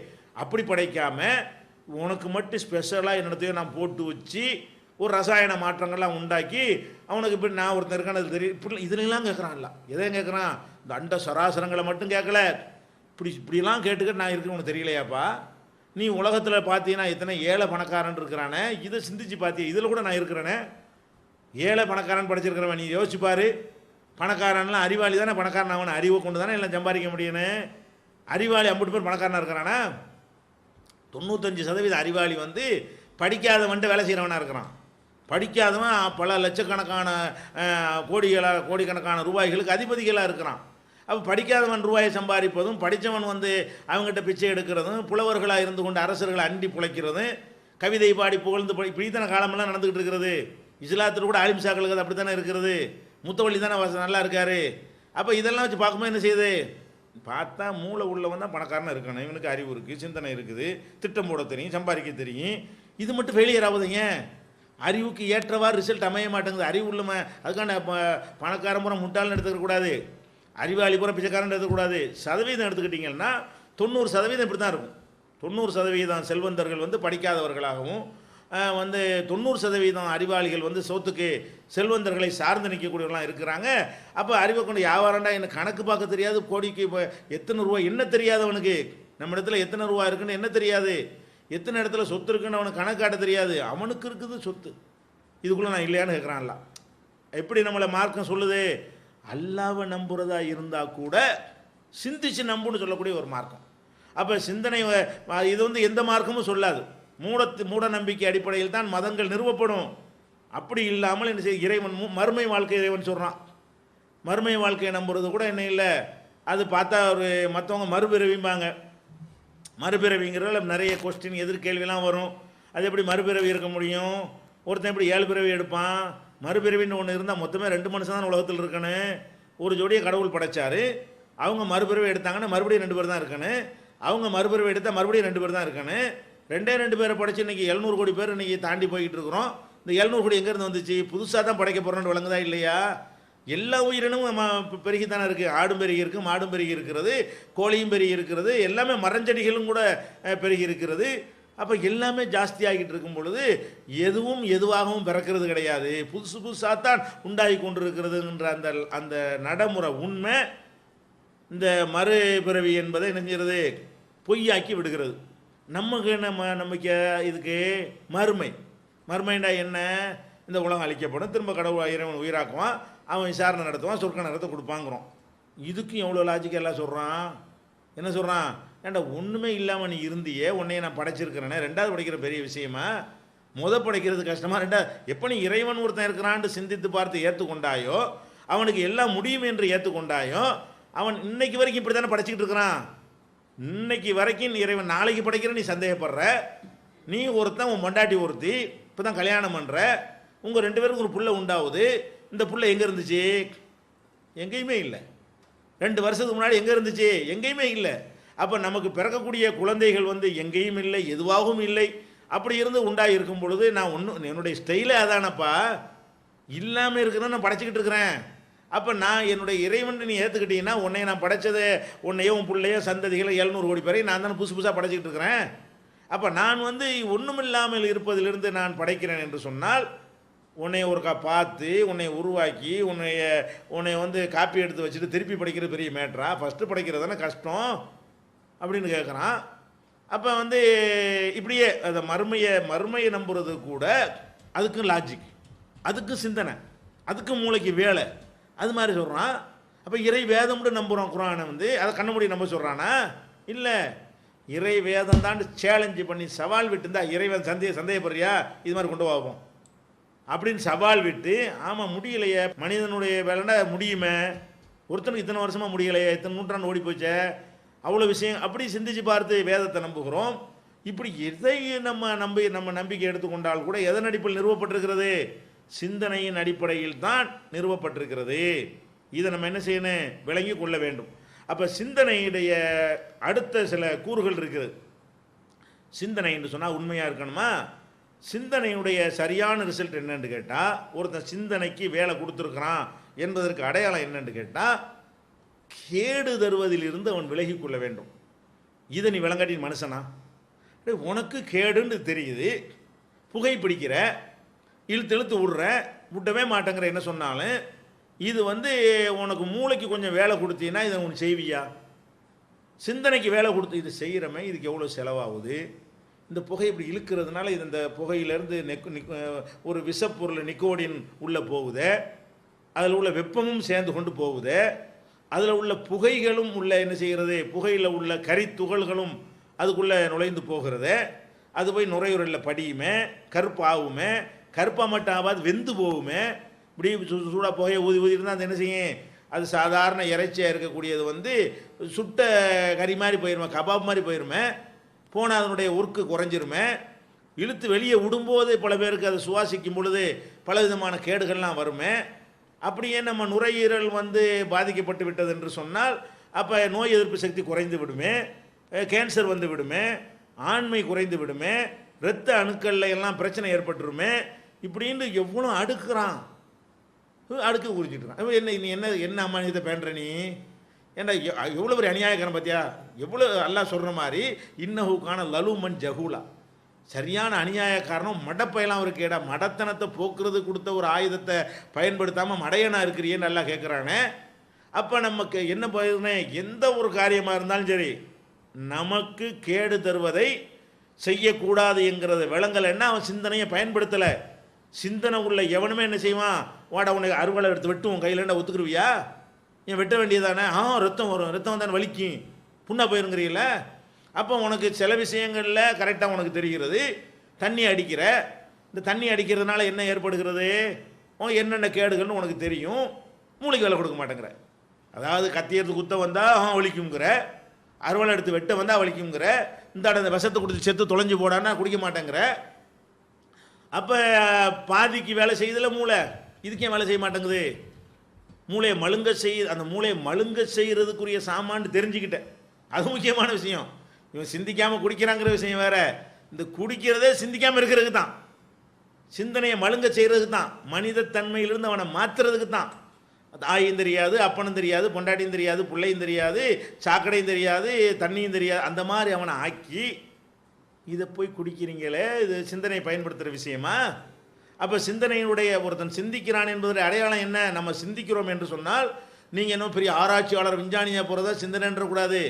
அப்படி படைக்காமல் உனக்கு மட்டும் ஸ்பெஷலாக என்னத்தையும் நான் போட்டு வச்சு ஒரு ரசாயன மாற்றங்கள்லாம் உண்டாக்கி அவனுக்கு இப்படி நான் ஒருத்தர் இருக்கான்னு அது தெரியும். இப்படி இதுலாம் கேட்குறான்ல, எதையும் கேட்குறான், இந்த அண்ட சராசரங்களை மட்டும் கேட்கல, இப்படிலாம் கேட்டுக்கிட்டு நான் இருக்கேன் உனக்கு தெரியலையாப்பா? நீ உலகத்தில் பார்த்தீங்கன்னா எத்தனை ஏழை பணக்காரன் இருக்கிறானே, இதை சிந்திச்சு பார்த்தியா? இதில் கூட நான் இருக்கிறேனே. ஏழை பணக்காரன் படிச்சிருக்கிறவன் நீ யோசிச்சுப்பார். பணக்காரன்லாம் அறிவாளி தானே, பணக்காரன் அவனை அறிவை கொண்டு தானே எல்லாம் சம்பாதிக்க முடியும்னு. அறிவாளி ஐம்பது பேர் பணக்காரனாக இருக்கிறானா? 95% அறிவாளி வந்து படிக்காதவன்ட்டு வேலை செய்கிறவனாக இருக்கிறான். படிக்காதவன் பல லட்சக்கணக்கான கோடிக்கணக்கான ரூபாய்களுக்கு அதிபதிகளாக இருக்கிறான். அப்போ படிக்காதவன் ரூபாயை சம்பாதிப்பதும், படித்தவன் வந்து அவங்ககிட்ட பிச்சை எடுக்கிறதும், புலவர்களாக இருந்து கொண்டு அரசர்களை அண்டி பிழைக்கிறதும், கவிதை பாடி புகழ்ந்து இப்படித்தான காலமெல்லாம் நடந்துக்கிட்டு இருக்கிறது. இஸ்லாத்தில் கூட ஆலிம்சாக்களுக்கு அது அப்படி தானே இருக்கிறது. முத்தவள்ளி தானே நல்லா இருக்காரு. அப்போ இதெல்லாம் வச்சு பார்க்கும்போது என்ன செய்யுது? பார்த்தா மூளை உள்ளவன் தான் பணக்காரனாக இருக்கணும். இவனுக்கு அறிவு இருக்குது, சிந்தனை இருக்குது, திட்டம் போட தெரியும், சம்பாதிக்க தெரியும். இது மட்டும் ஃபெயிலியர் ஆகுதுங்க. அறிவுக்கு ஏற்றவாறு ரிசல்ட் அமைய மாட்டேங்குது. அறிவு உள்ளவன் அதுக்கான பணக்காரன் பூரா முட்டாள்னு எடுத்துக்கக்கூடாது, அறிவாளி பூரா பிச்சைக்காரன் எடுத்துக்கூடாது. சதவீதம் எடுத்துக்கிட்டிங்கன்னா 90% இப்படி தான் இருக்கும். 90% செல்வந்தர்கள் வந்து படிக்காதவர்களாகவும், வந்து 90% அறிவாளிகள் வந்து சொத்துக்கு செல்வந்தர்களை சார்ந்து நிற்கக்கூடியவர்களாம் இருக்கிறாங்க. அப்போ அறிவை கொண்டு வியாபாரம்டா எனக்கு கணக்கு பார்க்க தெரியாது, கோடிக்கு இப்போ எத்தனை ரூபா என்ன தெரியாது அவனுக்கு, நம்ம இடத்துல எத்தனை ரூபா இருக்குன்னு என்ன தெரியாது, எத்தனை இடத்துல சொத்து இருக்குன்னு அவனுக்கு கணக்கு காட்ட தெரியாது. அவனுக்கு இருக்குது சொத்து, இதுக்குள்ளே நான் இல்லையான்னு கேட்குறான்ல. எப்படி நம்மளை மார்க்கம் சொல்லுது? அல்லாவை நம்புறதா இருந்தால் கூட சிந்திச்சு நம்புன்னு சொல்லக்கூடிய ஒரு மார்க்கம். அப்போ சிந்தனை இது வந்து எந்த மார்க்கமும் சொல்லாது. மூட நம்பிக்கை அடிப்படையில் தான் மதங்கள் நிறுவப்படும். அப்படி இல்லாமல் என்ன செய்ய, இறைவன் மறுமை வாழ்க்கை இறைவன் சொல்கிறான். மறுமை வாழ்க்கையை நம்புறது கூட என்ன இல்லை, அது பார்த்தா ஒரு மற்றவங்க மறுபிறவிம்பாங்க. மறுபிறவிங்கிறதுல நிறைய கொஸ்டின் எதிர்கேள்விலாம் வரும். அது எப்படி மறுபிறவி இருக்க முடியும்? ஒருத்தன் எப்படி 7 பிறவி எடுப்பான்? மறுபிறவின்னு ஒன்று இருந்தால் மொத்தமே 2 மனுஷன் தான் உலகத்தில் இருக்கணும். ஒரு ஜோடியை கடவுள் படைச்சார், அவங்க மறுபிறவி எடுத்தாங்கன்னா மறுபடியும் 2 பேர் தான் இருக்கணும். அவங்க மறுபிறவி எடுத்தால் மறுபடியும் 2 பேர் தான் இருக்கணும். 2 பேரை படைச்சு இன்றைக்கி 700 கோடி பேர் இன்றைக்கி தாண்டி போய்கிட்டு இருக்கிறோம். இந்த 700 கோடி எங்கேருந்து வந்துச்சு? புதுசாக தான் படைக்க போகிறோன்னு விளங்குதா இல்லையா? எல்லா உயிரினும் பெருகித்தானே இருக்குது. ஆடும் பெருகி இருக்குது, மாடும் பெருகி இருக்கிறது, கோழியும் பெருகி இருக்கிறது, எல்லாமே மரஞ்செடிகளும் கூட பெருகி இருக்கிறது. அப்போ எல்லாமே ஜாஸ்தி ஆகிட்டு இருக்கும் பொழுது எதுவும் எதுவாகவும் பிறக்கிறது கிடையாது, புதுசு புதுசாகத்தான் உண்டாகி கொண்டிருக்கிறதுன்ற அந்த அந்த நடைமுறை உண்மை இந்த மறுபிறவி என்பதை நினைஞ்சிருது பொய்யாக்கி விடுகிறது. நமக்கு நம்ம நம்பிக்கை இதுக்கு மறுமைண்டா என்ன? இந்த உலகம் அழிக்கப்படும், திரும்ப கடவுள் இறைவன் உயிராக்குவான், அவன் விசாரணை நடத்துவான், சொர்க்க நரகத்தை கொடுப்பாங்கிறோம். இதுக்கும் எவ்வளோ லாஜிக் எல்லாம் சொல்கிறான். என்ன சொல்கிறான்? ஏன்டா ஒன்றுமே இல்லாமல் நீ இருந்தியே, உன்னையே நான் படைச்சிருக்கிறேனே, 2வது படைக்கிற பெரிய விஷயமா? படைக்கிறது கஷ்டமாக? 2வது எப்போ நீ இறைவன் ஒருத்தன் இருக்கிறான்னு சிந்தித்து பார்த்து ஏற்றுக்கொண்டாயோ, அவனுக்கு எல்லாம் முடியும் என்று ஏற்றுக்கொண்டாயோ, அவன் இன்னைக்கு வரைக்கும் இப்படி தானே படைச்சிக்கிட்டு இருக்கிறான். இன்னைக்கு வரைக்கும் இறைவன் நாளைக்கு படைக்கிற நீ சந்தேகப்படுற. நீ ஒருத்தன், உன் மண்டாட்டி ஒருத்தி, இப்போ தான் கல்யாணம் பண்ணுற, உங்கள் 2 பேருக்கு ஒரு புள்ள உண்டாகுது. இந்த புள்ள எங்கே இருந்துச்சு? எங்கேயுமே இல்லை. 2 வருஷத்துக்கு முன்னாடி எங்கே இருந்துச்சு? எங்கேயுமே இல்லை. அப்போ நமக்கு பிறக்கக்கூடிய குழந்தைகள் வந்து எங்கேயும் இல்லை, எதுவாகவும் இல்லை. அப்படி இருந்து உண்டாகி இருக்கும் பொழுது நான் என்னுடைய ஸ்டைலே அதானப்பா, இல்லாமல் இருக்கிறத நான் படைச்சிக்கிட்டு இருக்கிறேன். அப்போ நான் என்னுடைய இறைவன் நீ ஏற்றுக்கிட்டீங்கன்னா, உன்னைய நான் படைச்சது, உன்னையோ உன் பிள்ளையோ சந்ததிகளை 700 கோடி பேரை நான் தானே புதுசாக படைச்சிக்கிட்டு இருக்கிறேன். அப்போ நான் வந்து ஒன்றுமில்லாமல் இருப்பதிலிருந்து நான் படைக்கிறேன் என்று சொன்னால், உன்னை ஒருக்கா பார்த்து உன்னை உருவாக்கி உன்னை வந்து காப்பி எடுத்து வச்சுட்டு திருப்பி படைக்கிறது பெரிய மேட்டரா? ஃபஸ்ட்டு படைக்கிறது தானே கஷ்டம் அப்படின்னு கேட்குறான். அப்போ வந்து இப்படியே அதை மறுமையை நம்புறது கூட அதுக்கும் லாஜிக், அதுக்கும் சிந்தனை, அதுக்கும் மூளைக்கு வேலை, அது மாதிரி சொல்கிறான். அப்போ இறை வேதம்னு நம்புகிறோம். குரானை வந்து அதை கண்ண நம்ப சொல்கிறானா? இல்லை, இறை வேதம் தான் சேலஞ்சு பண்ணி சவால் விட்டு இருந்தால் இறைவன் சந்தேகப்படுறியா, இது மாதிரி கொண்டு போவோம் அப்படின்னு சவால் விட்டு, ஆமாம் முடியலையே, மனிதனுடைய வேலைன்னா முடியுமே, ஒருத்தனுக்கு இத்தனை வருஷமாக முடியலையே, இத்தனை நூற்றாண்டு ஓடி போச்சே, அவ்வளோ விஷயம் அப்படி சிந்திச்சு பார்த்து வேதத்தை நம்புகிறோம். இப்படி எதை நம்ம நம்பிக்கை எடுத்துக்கொண்டால் கூட எதன் அடிப்படையில் நிறுவப்பட்டிருக்கிறது? சிந்தனையின் அடிப்படையில் தான் நிறுவப்பட்டிருக்கிறது. இதை நம்ம என்ன செய்யணும்? விளங்கி கொள்ள வேண்டும். அப்போ சிந்தனையுடைய அடுத்த சில கூறுகள் இருக்குது. சிந்தனை என்று சொன்னால் உண்மையாக இருக்கணுமா? சிந்தனையுடைய சரியான ரிசல்ட் என்னன்னு கேட்டால், ஒருத்தன் சிந்தனைக்கு வேலை கொடுத்துருக்கிறான் என்பதற்கு அடையாளம் என்னன்னு கேட்டால், கேடு தருவதிலிருந்து அவன் விலகி கொள்ள வேண்டும். இதை நீ விளங்காட்டின் மனுஷனா? உனக்கு கேடுன்னு தெரியுது, புகைப்பிடிக்கிற, இழுத்து விடுற, விட்டவே மாட்டேங்கிற, என்ன சொன்னாலும் இது வந்து உனக்கு மூளைக்கு கொஞ்சம் வேலை கொடுத்தீங்கன்னா இதை உனக்கு செய்வியா? சிந்தனைக்கு வேலை கொடுத்து இது செய்கிறமே, இதுக்கு எவ்வளோ செலவாகுது, இந்த புகை இப்படி இழுக்கிறதுனால இது இந்த புகையிலேருந்து ஒரு விஷப்பொருள் நிக்கோடின் உள்ளே போகுது, அதில் உள்ள வெப்பமும் சேர்ந்து கொண்டு போகுது, அதில் உள்ள புகைகளும் உள்ள என்ன செய்கிறது, புகையில் உள்ள கரித்துகள்களும் அதுக்குள்ளே நுழைந்து போகிறது. அது போய் நுரையீரலில் படியுமே, கருப்பாகுமே, கருப்பாக மட்டும் ஆகாது வெந்து போகுமே. இப்படி சூடாக புகையை ஊதி ஊதி இருந்தால் அது என்ன செய்யும், அது சாதாரண இறைச்சியாக இருக்கக்கூடியது வந்து சுட்ட கறி மாதிரி போயிருமே, கபாப் மாதிரி போயிருமே, போனால் அதனுடைய உருக்கு குறைஞ்சிருமே. இழுத்து வெளியே விடும்போது பல பேருக்கு அதை சுவாசிக்கும் பொழுது பல விதமான கேடுகள்லாம் வருமே. அப்படியே நம்ம நுரையீரல் வந்து பாதிக்கப்பட்டு விட்டது என்று சொன்னால் அப்போ நோய் எதிர்ப்பு சக்தி குறைந்து விடுமே, கேன்சர் வந்து விடுமே, ஆண்மை குறைந்து விடுமே, இரத்த அணுக்களில் எல்லாம் பிரச்சனை ஏற்பட்டுருமே. இப்படின்னு எவ்வளோ அடுக்குறான், அடுக்கு குறிச்சிட்டுறான். என்ன நீ என்ன என்ன அம்மானியத்தை பேண்ற நீ, ஏன்னா எவ்வளோ பெரிய அநியாயக்காரன் பார்த்தியா, எவ்வளோ அல்லாஹ் சொல்கிற மாதிரி இன்னஹுக்கான லலுமன் ஜஹூலா, சரியான அநியாயக்காரனும் மடப்பையெல்லாம் ஒரு கேடா, மடத்தனத்தை போக்குறது கொடுத்த ஒரு ஆயுதத்தை பயன்படுத்தாமல் மடையனா இருக்கிறியன்னு நல்லா கேட்குறானே. அப்போ நமக்கு என்ன போயிருந்தே, எந்த ஒரு காரியமாக இருந்தாலும் சரி நமக்கு கேடு தருவதை செய்யக்கூடாது என்கிறத விளங்கலைன்னா அவன் சிந்தனையை பயன்படுத்தலை. சிந்தனை உள்ள எவனுமே என்ன செய்வான், வாடா உனக்கு அறுவலை எடுத்து வெட்டுவோம் கையிலண்டா ஒத்துக்குருவியா, ஏன் வெட்ட வேண்டியதானே, ரத்தம் வரும், ரத்தம் வந்தானே வலிக்கும், புண்ணா போயிருங்கிறீங்கள. அப்போ உனக்கு சில விஷயங்களில் கரெக்டாக உனக்கு தெரிகிறது. தண்ணி அடிக்கிற, இந்த தண்ணி அடிக்கிறதுனால என்ன ஏற்படுகிறது, என்னென்ன கேடுகள்னு உனக்கு தெரியும், மூளைக்கு வேலை கொடுக்க மாட்டேங்கிற. அதாவது கத்தி எடுத்து குத்த வந்தால் வலிக்குங்கிற, அறுவலை எடுத்து வெட்ட வந்தால் வலிக்குங்கிற, இந்த விஷத்தை கொடுத்து செத்து தொலைஞ்சு போடான்னா குடிக்க மாட்டேங்கிற. அப்போ பாதிக்கு வேலை செய்யுதில்ல மூளை, இதுக்கே வேலை செய்ய மாட்டேங்குது. மூளையை மழுங்க அந்த மூளையை மழுங்க செய்கிறதுக்குரிய சாமான்னு தெரிஞ்சுக்கிட்டேன், அது முக்கியமான விஷயம். இவன் சிந்திக்காமல் குடிக்கிறாங்கிற விஷயம் வேற, இந்த குடிக்கிறதே சிந்திக்காமல் இருக்கிறதுக்கு தான், சிந்தனையை மழுங்க செய்கிறதுக்கு தான், மனித தன்மையிலிருந்து அவனை மாற்றுறதுக்கு தான். தாயும் தெரியாது, அப்பனும் தெரியாது, பொண்டாட்டியும் தெரியாது, பிள்ளையும் தெரியாது, சாக்கடையும் தெரியாது, தண்ணியும் தெரியாது, அந்த மாதிரி அவனை ஆக்கி இதை போய் குடிக்கிறீங்களே, இது சிந்தனையை பயன்படுத்துகிற விஷயமா? அப்போ சிந்தனையினுடைய ஒருத்தன் சிந்திக்கிறான் என்பதோட அடையாளம் என்ன, நம்ம சிந்திக்கிறோம் என்று சொன்னால் நீங்கள் என்ன பெரிய ஆராய்ச்சியாளர் விஞ்ஞானியாக போகிறதா சிந்தனைன்றக்கூடாது.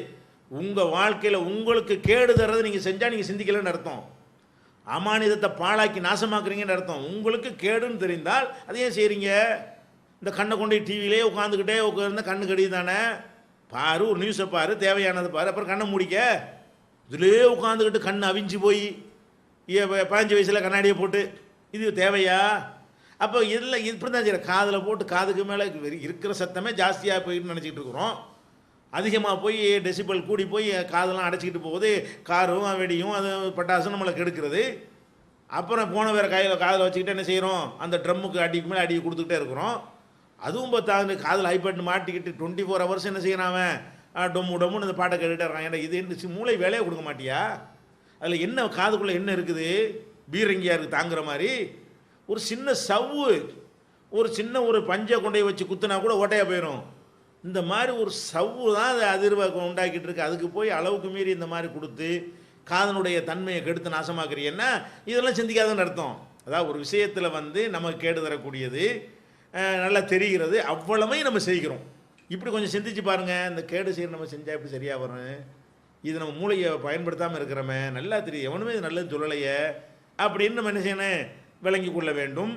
உங்கள் வாழ்க்கையில் உங்களுக்கு கேடு தர்றது நீங்கள் செஞ்சால் நீங்கள் சிந்திக்கலன்னு அர்த்தம், அமானிதத்தை பாழாக்கி நாசமாக்குறீங்கன்னு அர்த்தம். உங்களுக்கு கேடுன்னு தெரிந்தால் அதையே செய்கிறீங்க. இந்த கண்ணை கொண்டு டிவிலே உட்காந்துக்கிட்டே உட்காந்து கண்ணு கடிது தானே, பாரு ஒரு நியூஸை பாரு, தேவையானது பாரு, அப்புறம் கண்ணை முடிக்க. இதிலே உட்காந்துக்கிட்டு கண் அவிஞ்சு போய் 15 வயசில் கண்ணாடியை போட்டு இது தேவையா? அப்போ இதில் இப்படி தான் செய்கிற, காதில் போட்டு காதுக்கு மேலே இருக்கிற சத்தமே ஜாஸ்தியாக போயிட்டு நினச்சிக்கிட்டு இருக்கிறோம். அதிகமாக போய் டெசிபல் கூடி போய் காதெல்லாம் அடைச்சிக்கிட்டு போகுது, காரும் வெடியும் அது பட்டாசும் நம்மளை கெடுக்கிறது. அப்புறம் போன வேறு காதில் வச்சுக்கிட்டு என்ன செய்கிறோம், அந்த ட்ரம்முக்கு அடிக்கு மேலே அடி கொடுத்துக்கிட்டே இருக்கிறோம். அதுவும் பார்த்தா காதில் ஐபேட் மாட்டிக்கிட்டு 24 ஹவர்ஸ் என்ன செய்யறான் அவன், டொம்மு டொம்முன்னு இந்த பாட்டை கேட்டுகிட்டே இருக்கான். ஏன்னா இது மூளை வேலையை கொடுக்க மாட்டியா? அதில் என்ன காதுக்குள்ளே என்ன இருக்குது, பீரங்கியாக இருக்குது தாங்குற மாதிரி. ஒரு சின்ன சவ்வு, ஒரு சின்ன ஒரு பஞ்சை கொண்டே வச்சு குத்துனா கூட ஓட்டையாக போயிடும். இந்த மாதிரி ஒரு சவ்வு தான் அது அதிர்வை உண்டாக்கிட்டு இருக்கு. அதுக்கு போய் அளவுக்கு மீறி இந்த மாதிரி கொடுத்து காதனுடைய தன்மையை கெடுத்து நாசமாக்குறீங்கன்னா இதெல்லாம் சிந்திக்காதுன்னு அர்த்தம். அதாவது ஒரு விஷயத்தில் வந்து நமக்கு கேடு தரக்கூடியது நல்லா தெரிகிறது, அவ்வளவே நம்ம செய்கிறோம். இப்படி கொஞ்சம் சிந்திச்சு பாருங்கள், இந்த கேடு செய்கிற நம்ம செஞ்சால் எப்படி சரியாக வரும், இது நம்ம மூளையை பயன்படுத்தாமல் இருக்கிறோமே, நல்லா தெரியும், எவனுமே இது நல்லது சொல்லலையே அப்படின்னு நம்ம என்ன செய்யணும், விளங்கி கொள்ள வேண்டும்.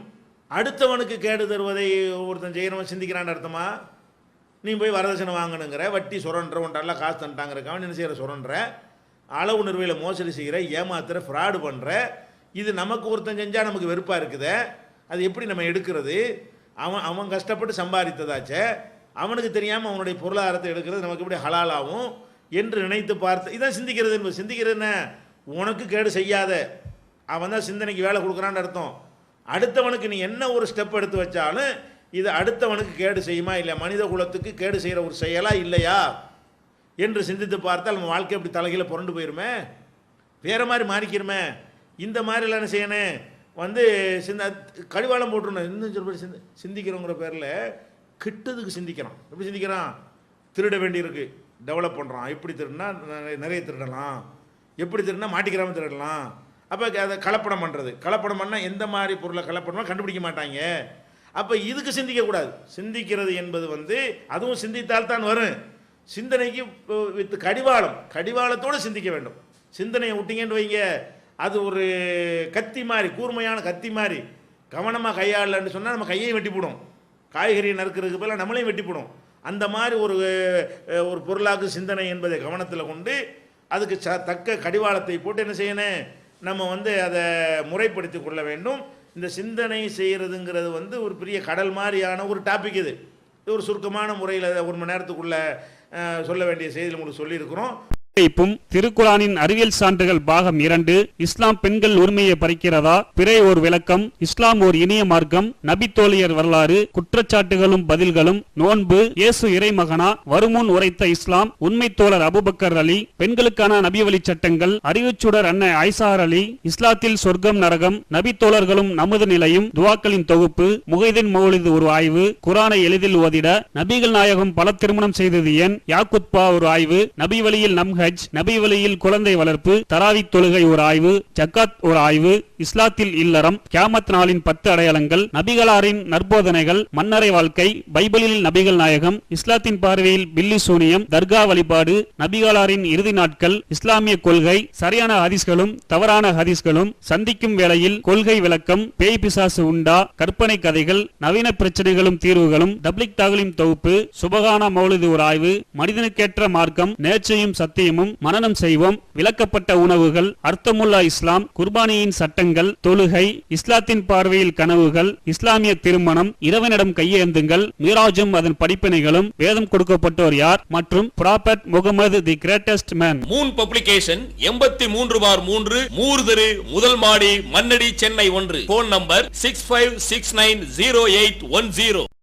அடுத்தவனுக்கு கேடு தருவதை ஒருத்தன் செய்கிறவன் சிந்திக்கிறான்னு அர்த்தமா? நீ போய் வரதட்சணை வாங்கணுங்கிற, வட்டி சுரன்ற, ஒன்றெல்லாம் காசு தந்துட்டாங்கிறக்காவன் என்ன செய்கிற, சுரன்ற, அளவு நிறுவையில் மோசடி செய்கிற, ஏமாத்துற, ஃப்ராடு பண்ணுற. இது நமக்கு ஒருத்தன் செஞ்சால் நமக்கு வெறுப்பாக இருக்குது, அது எப்படி நம்ம எடுக்கிறது? அவன் கஷ்டப்பட்டு சம்பாதித்ததாச்சே, அவனுக்கு தெரியாமல் அவனுடைய பொருளாதாரத்தை எடுக்கிறது நமக்கு எப்படி ஹலாலாகும் என்று நினைத்து பார்த்து இதான் சிந்திக்கிறது என்பது. சிந்திக்கிறது என்ன, உனக்கு கேடு செய்யாத, அவன் தான் சிந்தனைக்கு வேலை கொடுக்குறான்னு அர்த்தம். அடுத்தவனுக்கு நீ என்ன ஒரு ஸ்டெப் எடுத்து வச்சாலும் இது அடுத்தவனுக்கு கேடு செய்யுமா இல்லை, மனித குலத்துக்கு கேடு செய்கிற ஒரு செயலா இல்லையா என்று சிந்தித்து பார்த்தால் நம்ம வாழ்க்கை அப்படி தலைகீழ புரண்டு போயிருமே, வேறு மாதிரி மாறிக்கிறோமே. இந்த மாதிரிலாம் என்ன செய்யணும், வந்து கடிவாளம் போட்டுருணும். இன்னும் சொல்லி சிந்திக்கிறோங்கிற பேரில் கிட்டதுக்கு சிந்திக்கிறான். எப்படி சிந்திக்கிறான், திருட வேண்டியிருக்கு, டெவலப் பண்ணுறான். எப்படி திருடினா நிறைய திருடலாம், எப்படி திருடினா மாட்டிக்கிறாமல் திருடலாம். அப்போ அதை கலப்படம் பண்ணுறது, கலப்படம் பண்ணால் எந்த மாதிரி பொருளை கலப்படமாக கண்டுபிடிக்க மாட்டாங்க. அப்போ இதுக்கு சிந்திக்கக்கூடாது. சிந்திக்கிறது என்பது வந்து அதுவும் சிந்தித்தால் தான் வரும். சிந்தனைக்கு வித் கடிவாளத்தோடு சிந்திக்க வேண்டும். சிந்தனையை விட்டீங்கன்னு வைங்க, அது ஒரு கத்தி மாதிரி, கூர்மையான கத்தி மாதிரி. கவனமாக கையாளன்னு சொன்னால் நம்ம கையையும் வெட்டி போடும், காய்கறியை நறுக்கிறதுக்கு பதிலாக நம்மளையும் வெட்டி போடும். அந்த மாதிரி ஒரு பொருளாக்கு சிந்தனை என்பதை கவனத்தில் கொண்டு அதுக்கு தக்க கடிவாளத்தை போட்டு என்ன செய்யணும், நம்ம அதை முறைப்படுத்தி கொள்ள வேண்டும். இந்த சிந்தனை செய்கிறதுங்கிறது ஒரு பெரிய கடல் மாதிரியான ஒரு டாபிக். இது ஒரு சுருக்கமான முறையில் 1 மணி நேரத்துக்குள்ள சொல்ல வேண்டிய செய்தியில் உங்களுக்கு சொல்லியிருக்கிறோம். திருக்குரானின் அறிவியல் சான்றுகள் பாகம் 2. இஸ்லாம் பெண்கள் உரிமையை பறிக்கிறதா? பிறை ஒரு விளக்கம். இஸ்லாம் ஒரு இனிய மார்க்கம். நபி தோழியர் வரலாறு. குற்றச்சாட்டுகளும் பதில்களும். நோன்பு. இயேசு இறைமகனா? வருமுன் உரைத்த இஸ்லாம். உண்மை தோழர் அபுபக்கர் அலி. பெண்களுக்கான நபி வழி சட்டங்கள். அறிவுச்சுடர் அன்னை ஐசார் அலி. இஸ்லாத்தில் சொர்க்கம் நரகம். நபி தோழர்களும் நமது நிலையும். துவாக்களின் தொகுப்பு. முகைதீன் மௌலிது ஒரு ஆய்வு. குரானை எளிதில் ஓதிட. நபிகள் நாயகம் பல திருமணம் செய்தது ஏன்? யாக்குத்பா ஒரு ஆய்வு. நபி வழியில் நம் ஹஜ். நபி வழியில் குழந்தை வளர்ப்பு. தராவி தொழுகை ஒரு ஆய்வு. ஜக்காத் ஒரு ஆய்வு. இஸ்லாத்தில் இல்லறம். கியாமத் நாளின் 10 அடையாளங்கள். நபிகளாரின் நற்போதனைகள். மன்னரை வாழ்க்கை. பைபிளில் நபிகள் நாயகம். இஸ்லாத்தின் பார்வையில் பில்லி சூனியம். தர்கா வழிபாடு. நபிகளாரின் இறுதி நாட்கள். இஸ்லாமிய கொள்கை. சரியான ஹதீஸ்களும் தவறான ஹதீஸ்களும். சந்திக்கும் வேளையில் கொள்கை விளக்கம். பேய் பிசாசு உண்டா? கற்பனை கதைகள். நவீன பிரச்சனைகளும் தீர்வுகளும். தப்லிக் தாகலிம் தொகுப்பு. சுபகானா மௌலிது ஒரு ஆய்வு. மனிதனுக்கேற்ற மார்க்கம். நேர்ச்சையும் சத்தியமும் மனனம் செய்வோம். விளக்கப்பட்ட உணவுகள். அர்த்தமுல்லா இஸ்லாம். குர்பானியின் சட்டங்கள். தொழுகை. இஸ்லாத்தின் பார்வையில் கனவுகள். இஸ்லாமிய திருமணம். இறைவனிடம் கையேந்துங்கள். மீராஜும் அதன் படிப்பினைகளும். வேதம் கொடுக்கப்பட்டோர் யார்? மற்றும் prophet Muhammad the greatest man. Moon publication 83/3 Moore தெரு, முதல் மாடி, மண்ணடி, சென்னை 1. Phone number 65690810.